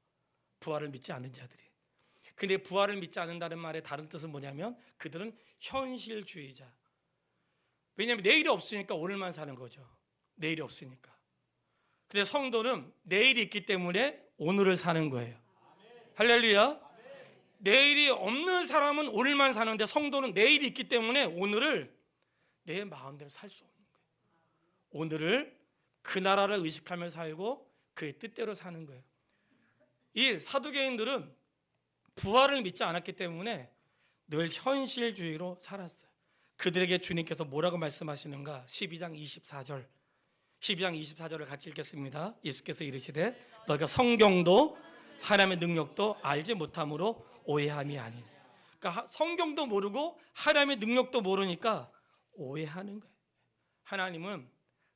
부활을 믿지 않는 자들이. 근데 부활을 믿지 않는다는 말의 다른 뜻은 뭐냐면 그들은 현실주의자. 왜냐하면 내일이 없으니까 오늘만 사는 거죠. 내일이 없으니까. 근데 성도는 내일이 있기 때문에 오늘을 사는 거예요. 할렐루야. 내일이 없는 사람은 오늘만 사는데 성도는 내일이 있기 때문에 오늘을 내 마음대로 살 수 없는 거예요. 오늘을 그 나라를 의식하며 살고 그의 뜻대로 사는 거예요. 이 사두개인들은 부활을 믿지 않았기 때문에 늘 현실주의로 살았어요. 그들에게 주님께서 뭐라고 말씀하시는가? 12장 24절을 같이 읽겠습니다. 예수께서 이르시되 너희가 성경도 하나님의 능력도 알지 못함으로 오해함이 아니니. 그러니까 성경도 모르고 하나님의 능력도 모르니까 오해하는 거예요. 하나님은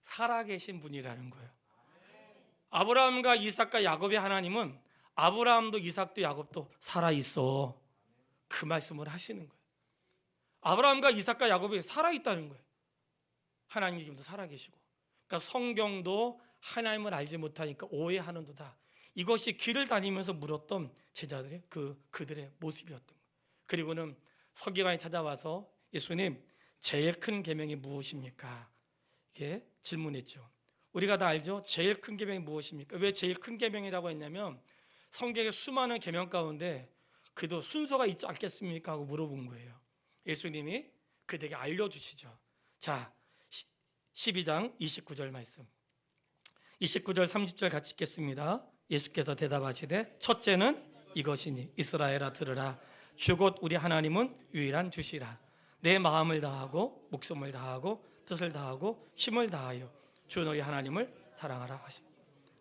살아계신 분이라는 거예요. 아브라함과 이삭과 야곱의 하나님은 아브라함도 이삭도 야곱도 살아있어. 그 말씀을 하시는 거예요. 아브라함과 이삭과 야곱이 살아있다는 거예요. 하나님 지금도 살아계시고. 그러니까 성경도 하나님을 알지 못하니까 오해하는도다. 이것이 길을 다니면서 물었던 제자들의 그들의 모습이었던 거예요. 그리고는 서기관이 찾아와서 예수님, 제일 큰 계명이 무엇입니까? 이렇게 질문했죠. 우리가 다 알죠? 제일 큰 계명이 무엇입니까? 왜 제일 큰 계명이라고 했냐면 성경의 수많은 계명 가운데 그래도 순서가 있지 않겠습니까? 하고 물어본 거예요. 예수님이 그들에게 알려주시죠. 자, 12장 29절 말씀, 29절 30절 같이 읽겠습니다. 예수께서 대답하시되 첫째는 이것이니 이스라엘아 들으라. 주 곧 우리 하나님은 유일한 주시라. 내 마음을 다하고 목숨을 다하고 뜻을 다하고 힘을 다하여 주 너희 하나님을 사랑하라 하시.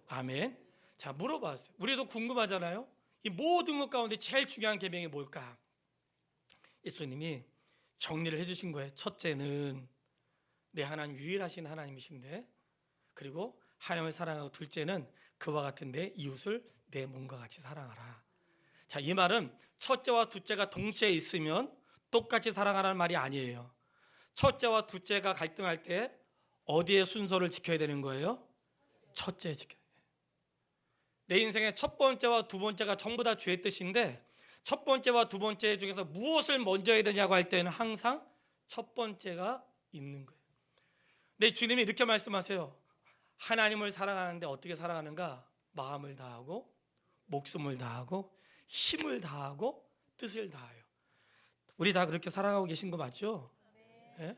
아멘. 자, 물어봤어요. 우리도 궁금하잖아요. 이 모든 것 가운데 제일 중요한 계명이 뭘까? 예수님이 정리를 해주신 거예요. 첫째는 내 하나님 유일하신 하나님이신데, 그리고 하나님을 사랑하고, 둘째는 그와 같은데 이웃을 내 몸과 같이 사랑하라. 자, 이 말은 첫째와 둘째가 동시에 있으면 똑같이 사랑하라는 말이 아니에요. 첫째와 둘째가 갈등할 때 어디에 순서를 지켜야 되는 거예요? 첫째 지켜야 돼요. 내 인생의 첫 번째와 두 번째가 전부 다 주의 뜻인데, 첫 번째와 두 번째 중에서 무엇을 먼저 해야 되냐고 할 때는 항상 첫 번째가 있는 거예요. 근데 주님이 이렇게 말씀하세요. 하나님을 사랑하는데 어떻게 사랑하는가? 마음을 다하고 목숨을 다하고 힘을 다하고 뜻을 다하여. 우리 다 그렇게 사랑하고 계신 거 맞죠? 네?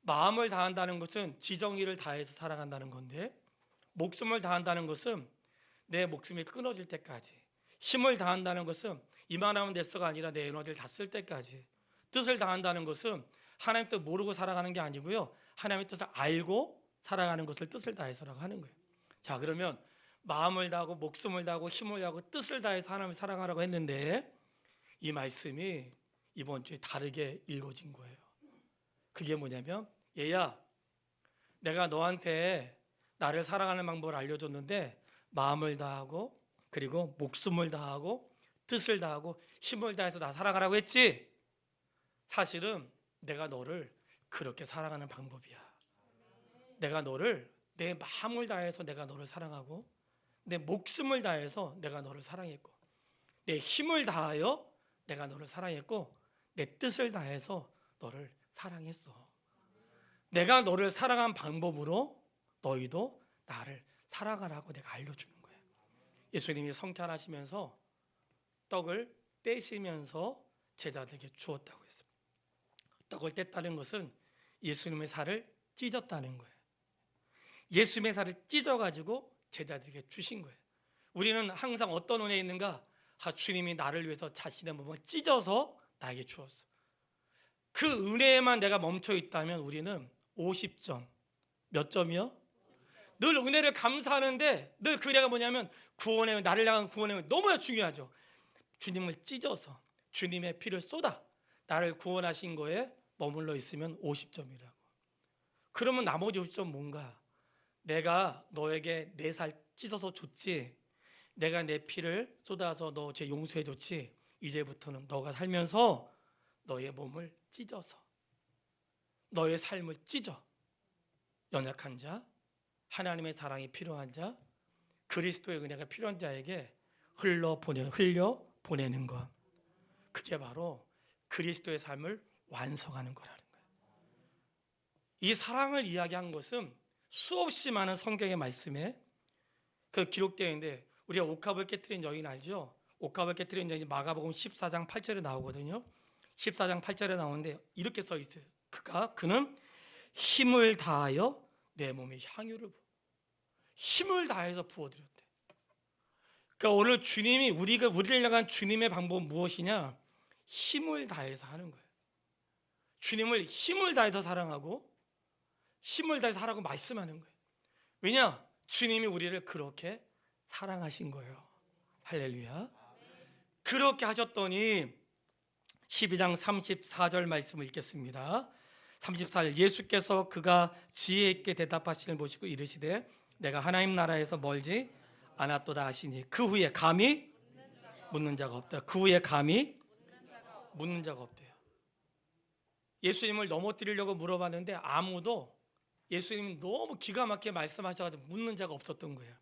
마음을 다한다는 것은 지정의를 다해서 사랑한다는 건데, 목숨을 다한다는 것은 내 목숨이 끊어질 때까지, 힘을 다한다는 것은 이만하면 됐어가 아니라 내 에너지를 다 쓸 때까지, 뜻을 다한다는 것은 하나님 뜻 모르고 살아가는 게 아니고요, 하나님의 뜻을 알고 살아가는 것을 뜻을 다해서라고 하는 거예요. 자, 그러면 마음을 다하고 목숨을 다하고 힘을 다하고 뜻을 다해서 하나님을 사랑하라고 했는데, 이 말씀이 이번 주에 다르게 읽어진 거예요. 그게 뭐냐면, 얘야, 내가 너한테 나를 사랑하는 방법을 알려줬는데 마음을 다하고 그리고 목숨을 다하고 뜻을 다하고 힘을 다해서 나 사랑하라고 했지? 사실은 내가 너를 그렇게 사랑하는 방법이야. 내가 너를 내 마음을 다해서 내가 너를 사랑하고, 내 목숨을 다해서 내가 너를 사랑했고, 내 힘을 다하여 내가 너를 사랑했고, 내 뜻을 다해서 너를 사랑했어. 내가 너를 사랑한 방법으로 너희도 나를 사랑하라고 내가 알려주는 거예요. 예수님이 성찬하시면서 떡을 떼시면서 제자들에게 주었다고 했어요. 떡을 뗐다는 것은 예수님의 살을 찢었다는 거예요. 예수님의 살을 찢어가지고 제자들에게 주신 거예요. 우리는 항상 어떤 은혜에 있는가? 주님이 나를 위해서 자신의 몸을 찢어서 나에게 주었어. 그 은혜에만 내가 멈춰 있다면 우리는 50점. 몇 점이요? 늘 은혜를 감사하는데 늘 그 은혜가 뭐냐면 구원의, 나를 향한 구원의 은혜 너무나 중요하죠. 주님을 찢어서 주님의 피를 쏟아 나를 구원하신 거에 머물러 있으면 50점이라고. 그러면 나머지 50점 뭔가? 내가 너에게 내 살 찢어서 줬지, 내가 내 피를 쏟아서 너 죄 용서해 줬지, 이제부터는 너가 살면서 너의 몸을 찢어서 너의 삶을 찢어 연약한 자, 하나님의 사랑이 필요한 자, 그리스도의 은혜가 필요한 자에게 흘려 보내는 것, 그게 바로 그리스도의 삶을 완성하는 거라는 거예요. 이 사랑을 이야기한 것은 수없이 많은 성경의 말씀에 기록되어 있는데, 우리가 옥합을 깨트린 여인 알죠? 옥합을 깨트린 여인이 마가복음 14장 8절에 나오거든요. 14장 8절에 나오는데 이렇게 써 있어요. 그는 힘을 다하여 내 몸에 향유를 힘을 다해서 부어드렸대. 그러니까 오늘 주님이 우리를 향한 주님의 방법은 무엇이냐? 힘을 다해서 하는 거예요. 주님을 힘을 다해서 사랑하고 힘을 다해서 하라고 말씀하는 거예요. 왜냐? 주님이 우리를 그렇게 사랑하신 거예요. 할렐루야. 그렇게 하셨더니 12장 34절 말씀을 읽겠습니다. 34절, 예수께서 그가 지혜 있게 대답하시는 보시고 이르시되 내가 하나님 나라에서 멀지 않았도다 하시니 그 후에 감히 묻는 자가 없다. 그 후에 감히 묻는 자가 없대요. 예수님을 넘어뜨리려고 물어봤는데 아무도, 예수님이 너무 기가 막히게 말씀하셔가지고 묻는 자가 없었던 거예요.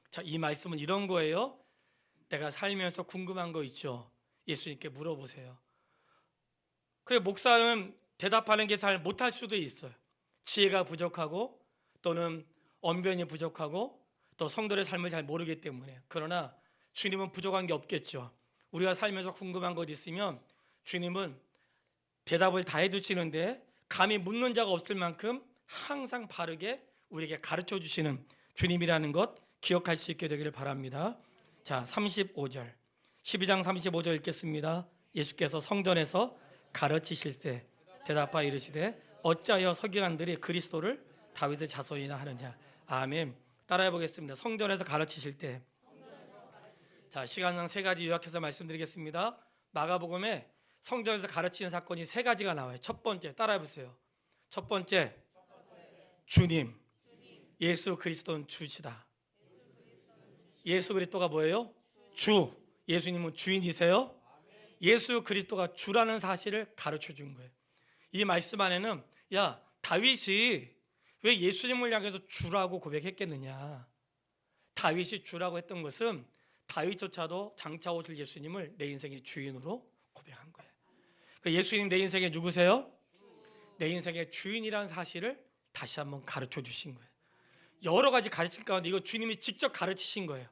자, 이 말씀은 이런 거예요. 내가 살면서 궁금한 거 있죠? 예수님께 물어보세요. 그래, 목사는 대답하는 게 잘 못할 수도 있어요. 지혜가 부족하고 또는 언변이 부족하고 또 성도의 삶을 잘 모르기 때문에. 그러나 주님은 부족한 게 없겠죠. 우리가 살면서 궁금한 것 있으면 주님은 대답을 다 해주시는데 감히 묻는 자가 없을 만큼 항상 바르게 우리에게 가르쳐 주시는 주님이라는 것 기억할 수 있게 되기를 바랍니다. 자, 35절 12장 35절 읽겠습니다. 예수께서 성전에서 가르치실세 대답하여 이르시되 어찌하여 서기관들이 그리스도를 다윗의 자손이나 하느냐. 아멘. 따라해 보겠습니다. 성전에서 가르치실 때, 자, 시간상 세 가지 요약해서 말씀드리겠습니다. 마가복음에 성전에서 가르치는 사건이 세 가지가 나와요. 첫 번째, 따라해 보세요. 첫 번째, 주님, 예수 그리스도는 주시다. 예수 그리스도가 뭐예요? 주. 예수님은 주인이세요. 예수 그리스도가 주라는 사실을 가르쳐 준 거예요. 이 말씀 안에는 야, 다윗이 왜 예수님을 향해서 주라고 고백했겠느냐. 다윗이 주라고 했던 것은 다윗조차도 장차 오실 예수님을 내 인생의 주인으로 고백한 거예요. 예수님 내 인생의 누구세요? 내 인생의 주인이라는 사실을 다시 한번 가르쳐 주신 거예요. 여러 가지 가르칠 가운데 이거 주님이 직접 가르치신 거예요.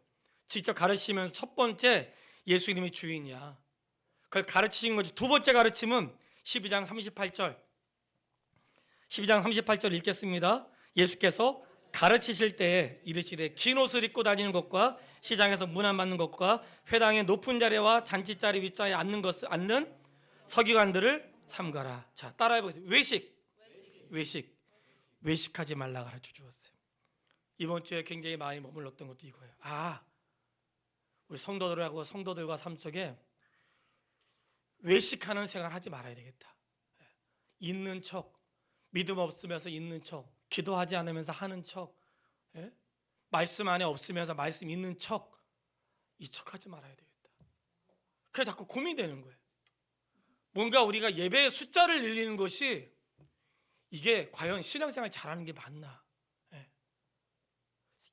직접 가르치면서 첫 번째, 예수님이 주인이야. 그걸 가르치신 거지. 두 번째 가르침은 12장 38절 읽겠습니다. 예수께서 가르치실 때에 이르시되 긴 옷을 입고 다니는 것과 시장에서 문안 받는 것과 회당의 높은 자리와 잔치자리 윗자리에 앉는 서기관들을 삼가라. 자, 따라해 보세요. 외식하지 말라 가르쳐 주었어요. 이번 주에 굉장히 많이 머물렀던 것도 이거예요. 우리 성도들과 삶 속에 외식하는 생활 하지 말아야 되겠다. 있는 척, 믿음 없으면서 있는 척, 기도하지 않으면서 하는 척, 말씀 안에 없으면서 말씀 있는 척, 이 척하지 말아야 되겠다. 그게 자꾸 고민되는 거예요. 뭔가 우리가 예배의 숫자를 늘리는 것이 이게 과연 신앙생활 잘하는 게 맞나?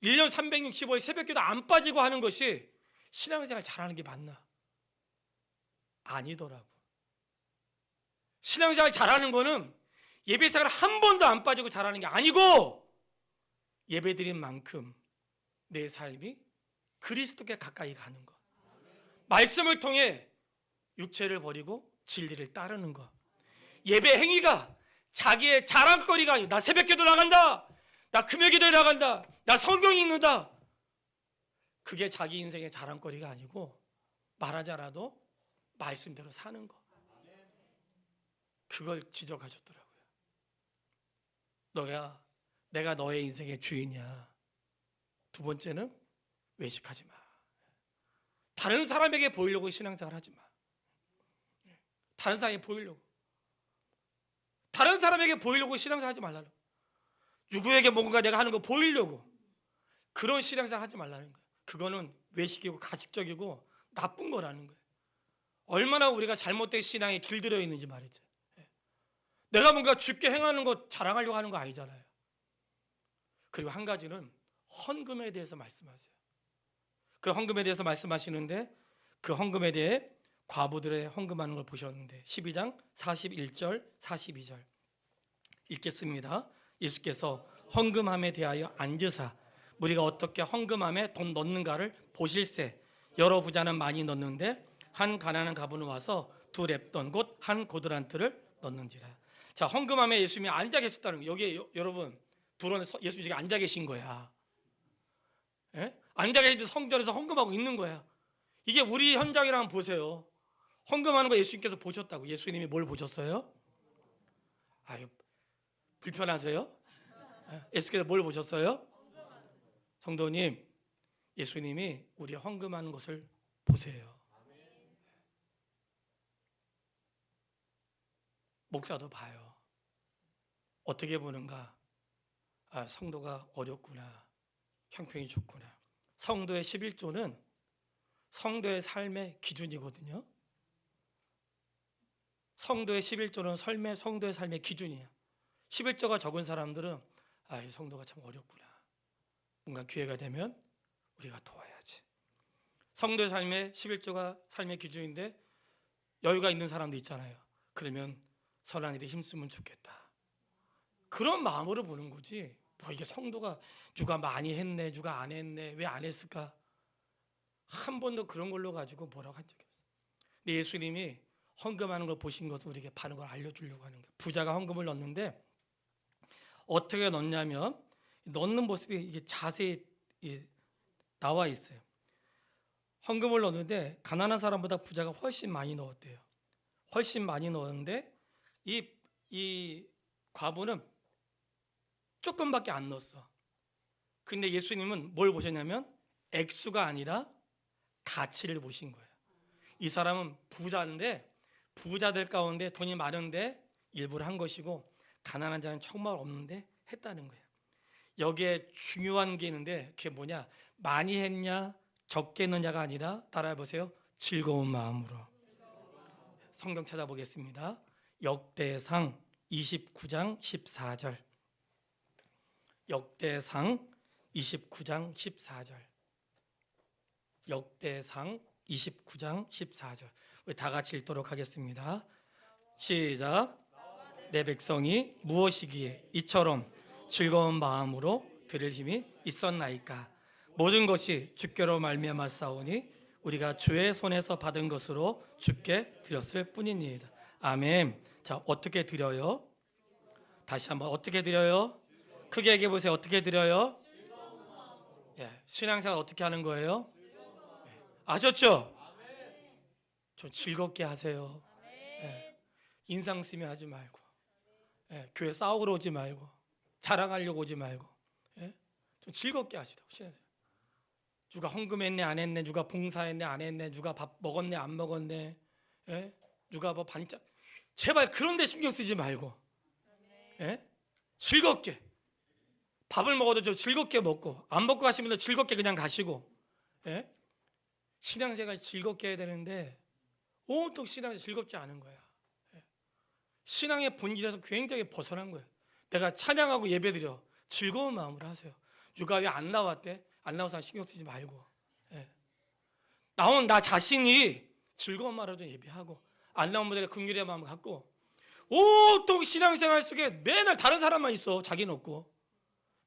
1년 365일 새벽기도 안 빠지고 하는 것이 신앙생활 잘하는 게 맞나? 아니더라고. 신앙생활 잘하는 거는 예배생활 한 번도 안 빠지고 잘하는 게 아니고 예배드린 만큼 내 삶이 그리스도께 가까이 가는 것. 말씀을 통해 육체를 버리고 진리를 따르는 것. 예배 행위가 자기의 자랑거리가 아니고 나 새벽기도 나간다. 나 금요기도에 나간다. 나 성경 읽는다. 그게 자기 인생의 자랑거리가 아니고 말하지 않아도 말씀대로 사는 것. 그걸 지적하셨더라고요. 내가 너의 인생의 주인이야. 두 번째는 외식하지 마. 다른 사람에게 보이려고 신앙생활 하지 마. 다른 사람에게 보이려고. 다른 사람에게 보이려고 신앙생활 하지 말라고. 누구에게 뭔가 내가 하는 거 보이려고. 그런 신앙생활 하지 말라는 거예요. 그거는 외식이고 가식적이고 나쁜 거라는 거예요. 얼마나 우리가 잘못된 신앙에 길들여 있는지 말이죠. 내가 뭔가 주께 행하는 거 자랑하려고 하는 거 아니잖아요. 그리고 한 가지는 헌금에 대해서 말씀하세요. 그 헌금에 대해서 말씀하시는데 그 헌금에 대해 과부들의 헌금하는 걸 보셨는데 12장 41절 42절 읽겠습니다. 예수께서 헌금함에 대하여 앉으사 우리가 어떻게 헌금함에 돈 넣는가를 보실세. 여러 부자는 많이 넣는데 한 가난한 가부는 와서 두 렙돈 곧 한 고드란트를 넣는지라. 자, 헌금함에 예수님이 앉아 계셨다는 거예요. 여기에 여러분 두런에 예수님이 지금 앉아 계신 거야. 앉아 계신데 성전에서 헌금하고 있는 거야. 이게 우리 현장이라면 보세요. 헌금하는 거 예수님께서 보셨다고. 예수님이 뭘 보셨어요? 불편하세요? 예수께서 뭘 보셨어요? 성도님, 예수님이 우리 헌금하는 것을 보세요. 목사도 봐요. 어떻게 보는가? 아, 성도가 어렵구나. 형편이 좋구나. 성도의 11조는 성도의 삶의 기준이거든요. 성도의 11조는 성도의 삶의 기준이에요. 11조가 적은 사람들은 아, 이 성도가 참 어렵구나. 뭔가 기회가 되면 우리가 도와야지. 성도의 삶의 11조가 삶의 기준인데 여유가 있는 사람도 있잖아요. 그러면 선한 일에 힘쓰면 좋겠다. 그런 마음으로 보는 거지. 뭐 이게 성도가 누가 많이 했네, 누가 안 했네, 왜 안 했을까? 한 번도 그런 걸로 가지고 뭐라고 한 적이 없어요. 근데 예수님이 헌금하는 걸 보신 것을 우리에게 바른 걸 알려주려고 하는 거예요. 부자가 헌금을 넣는데 어떻게 넣냐면 넣는 모습이 이게 자세히 나와 있어요. 헌금을 넣는데 가난한 사람보다 부자가 훨씬 많이 넣었대요. 훨씬 많이 넣었는데 이 과부는 조금밖에 안 넣었어. 근데 예수님은 뭘 보셨냐면 액수가 아니라 가치를 보신 거예요. 이 사람은 부자인데 부자들 가운데 돈이 많은데 일부러 한 것이고 가난한 자는 정말 없는데 했다는 거예요. 여기에 중요한 게 있는데 그게 뭐냐? 많이 했냐 적게 했느냐가 아니라 따라해 보세요. 즐거운 마음으로. 성경 찾아보겠습니다. 역대상 29장 14절. 역대상 29장 14절. 역대상 29장 14절. 우리 다 같이 읽도록 하겠습니다. 시작. 내 백성이 무엇이기에 이처럼 즐거운 마음으로 들을 힘이 있었나이까. 모든 것이 주께로 말미암았사오니 우리가 주의 손에서 받은 것으로 주께 드렸을 뿐이니이다. 아멘. 자, 어떻게 드려요? 다시 한번 어떻게 드려요? 크게 얘기해 보세요. 어떻게 드려요? 예, 신앙생활 어떻게 하는 거예요? 예, 아셨죠? 좀 즐겁게 하세요. 예, 인상 쓰며 하지 말고, 예, 교회 싸우러 오지 말고, 자랑하려고 오지 말고, 예, 좀 즐겁게 하시라고. 신앙생활. 누가 헌금했네 안 했네, 누가 봉사했네 안 했네, 누가 밥 먹었네 안 먹었네, 예? 누가 뭐 반짝, 제발 그런 데 신경 쓰지 말고, 예? 즐겁게 밥을 먹어도 좀 즐겁게 먹고, 안 먹고 가시면 즐겁게 그냥 가시고, 예? 신앙생활 즐겁게 해야 되는데 온통 신앙이 즐겁지 않은 거야. 예? 신앙의 본질에서 굉장히 벗어난 거예요. 내가 찬양하고 예배드려 즐거운 마음으로 하세요. 누가 왜 안 나왔대? 안 나와서 신경 쓰지 말고, 예. 나온 나 자신이 즐거운 마음으로 예배하고 안 나온 분들의 긍휼의 마음을 갖고 온통 신앙생활 속에 맨날 다른 사람만 있어. 자기는 없고.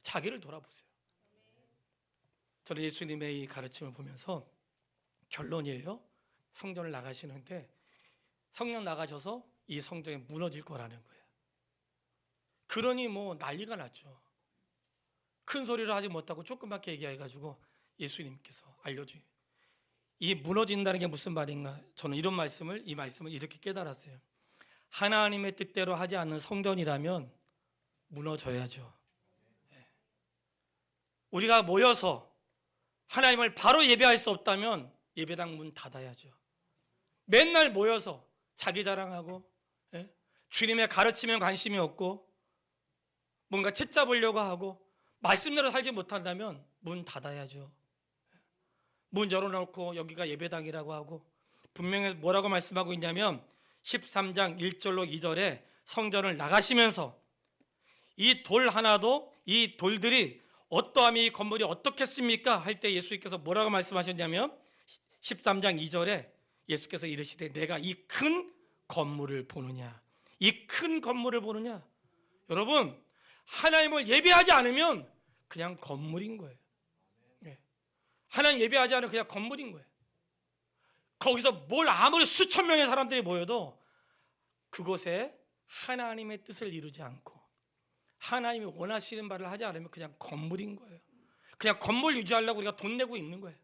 자기를 돌아보세요. 저는 예수님의 이 가르침을 보면서 결론이에요. 성전을 나가시는데 성령 나가셔서 이 성전이 무너질 거라는 거예요. 그러니 뭐 난리가 났죠. 큰 소리로 하지 못하고 조그맣게 얘기해가지고 예수님께서 알려줘요. 이 무너진다는 게 무슨 말인가? 저는 이 말씀을 이렇게 깨달았어요. 하나님의 뜻대로 하지 않는 성전이라면 무너져야죠. 우리가 모여서 하나님을 바로 예배할 수 없다면 예배당 문 닫아야죠. 맨날 모여서 자기 자랑하고, 예? 주님의 가르침에 관심이 없고 뭔가 책 잡으려고 하고 말씀대로 살지 못한다면 문 닫아야죠. 문 열어놓고 여기가 예배당이라고 하고 분명히 뭐라고 말씀하고 있냐면 13장 1절로 2절에 성전을 나가시면서 이 돌 하나도 이 돌들이 어떠함이 이 건물이 어떻겠습니까? 할 때 예수님께서 뭐라고 말씀하셨냐면 13장 2절에 예수께서 이르시되 내가 이 큰 건물을 보느냐, 이 큰 건물을 보느냐. 여러분, 하나님을 예배하지 않으면 그냥 건물인 거예요. 하나님 예배하지 않으면 그냥 건물인 거예요. 거기서 뭘 아무리 수천 명의 사람들이 모여도 그곳에 하나님의 뜻을 이루지 않고 하나님이 원하시는 바를 하지 않으면 그냥 건물인 거예요. 그냥 건물 유지하려고 우리가 돈 내고 있는 거예요.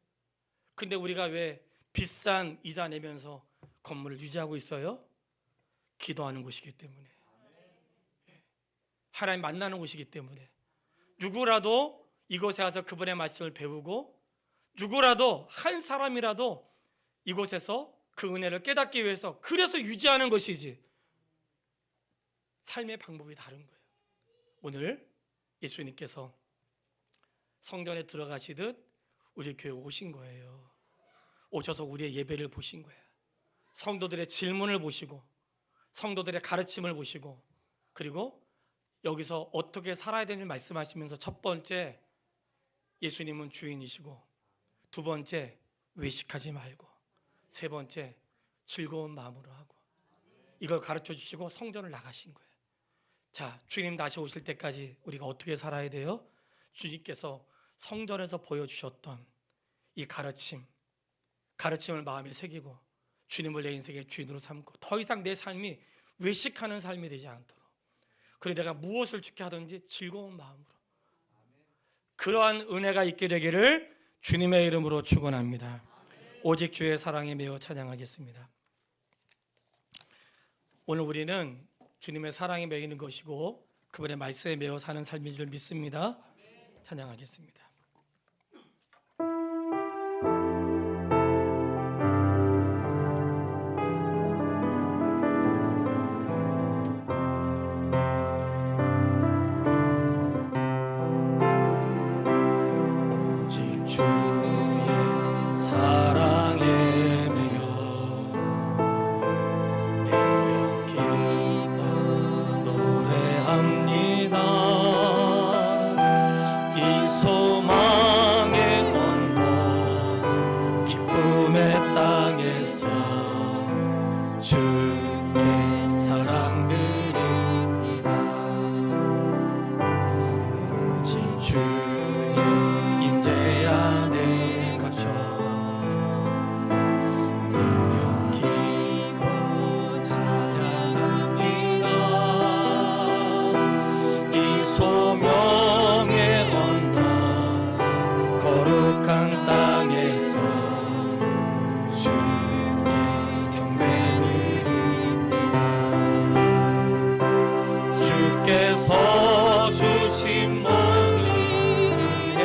근데 우리가 왜 비싼 이자 내면서 건물을 유지하고 있어요? 기도하는 곳이기 때문에, 하나님 만나는 곳이기 때문에. 누구라도 이곳에 와서 그분의 말씀을 배우고 누구라도 한 사람이라도 이곳에서 그 은혜를 깨닫기 위해서 그래서 유지하는 것이지 삶의 방법이 다른 거예요. 오늘 예수님께서 성전에 들어가시듯 우리 교회 오신 거예요. 오셔서 우리의 예배를 보신 거예요. 성도들의 질문을 보시고 성도들의 가르침을 보시고 그리고 여기서 어떻게 살아야 되는지 말씀하시면서 첫 번째 예수님은 주인이시고 두 번째 외식하지 말고 세 번째 즐거운 마음으로 하고 이걸 가르쳐 주시고 성전을 나가신 거예요. 자, 주님 다시 오실 때까지 우리가 어떻게 살아야 돼요? 주님께서 성전에서 보여주셨던 이 가르침을 마음에 새기고 주님을 내 인생의 주인으로 삼고 더 이상 내 삶이 외식하는 삶이 되지 않도록 그리고 내가 무엇을 주게 하든지 즐거운 마음으로 그러한 은혜가 있게 되기를 주님의 이름으로 축원합니다. 오직 주의 사랑에 매어 찬양하겠습니다. 오늘 우리는 주님의 사랑에 매이는 것이고 그분의 말씀에 매어 사는 삶인 줄 믿습니다. 찬양하겠습니다. 오직 주의 사랑에 매여 기뻐 노래합니다. 이 소망의 언덕 기쁨의 땅에서 주께 사랑드립니다. 오직 주의 임재 안에 갇혀 늘 기뻐 찬양합니다. 이 소명의 언덕 거룩한 땅에서 주께 경배드립니다. 주께서 주신 모든 은혜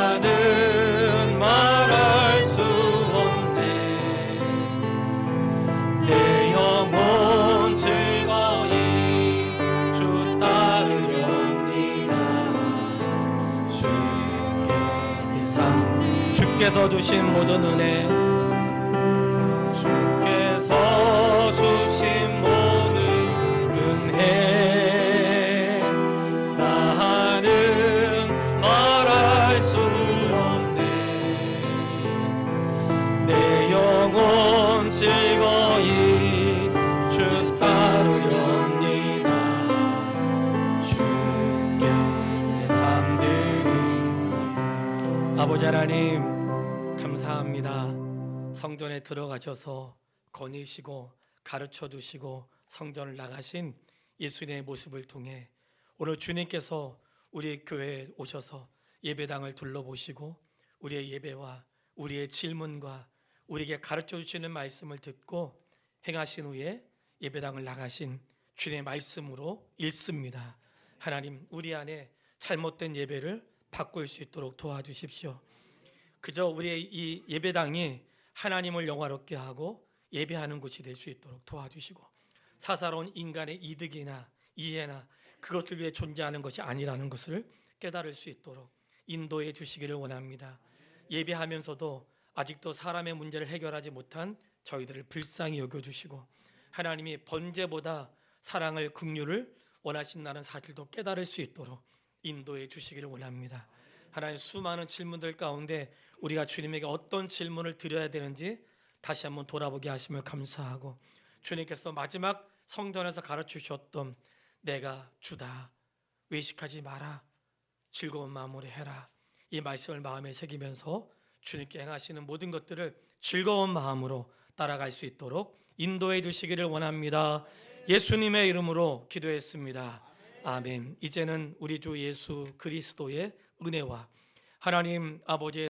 나는 말할 수 없네. 내 영혼 즐거이 주 따르렵니다. 주께 내 삶 주께서 주신 모든 은혜 주께서 주신 모든 은혜 나는 말할 수 없네. 내 영혼 즐거이 주 따르렵니다. 주께 내 삶 드립니다. 아버지 하나님 감사합니다. 성전에 들어가셔서 거니시고 가르쳐 두시고 성전을 나가신 예수님의 모습을 통해 오늘 주님께서 우리 교회에 오셔서 예배당을 둘러보시고 우리의 예배와 우리의 질문과 우리에게 가르쳐 주시는 말씀을 듣고 행하신 후에 예배당을 나가신 주님의 말씀으로 읽습니다. 하나님 우리 안에 잘못된 예배를 바꿀 수 있도록 도와주십시오. 그저 우리의 이 예배당이 하나님을 영화롭게 하고 예배하는 곳이 될 수 있도록 도와주시고 사사로운 인간의 이득이나 이해나 그것을 위해 존재하는 것이 아니라는 것을 깨달을 수 있도록 인도해 주시기를 원합니다. 예배하면서도 아직도 사람의 문제를 해결하지 못한 저희들을 불쌍히 여겨주시고 하나님이 번제보다 사랑을 긍휼을 원하신다는 사실도 깨달을 수 있도록 인도해 주시기를 원합니다. 하나님 수많은 질문들 가운데 우리가 주님에게 어떤 질문을 드려야 되는지 다시 한번 돌아보게 하심을 감사하고 주님께서 마지막 성전에서 가르쳐 주셨던 내가 주다 외식하지 마라 즐거운 마음으로 해라 이 말씀을 마음에 새기면서 주님께 행하시는 모든 것들을 즐거운 마음으로 따라갈 수 있도록 인도해 주시기를 원합니다. 예수님의 이름으로 기도했습니다. 아멘. 이제는 우리 주 예수 그리스도의 은혜와 하나님 아버지의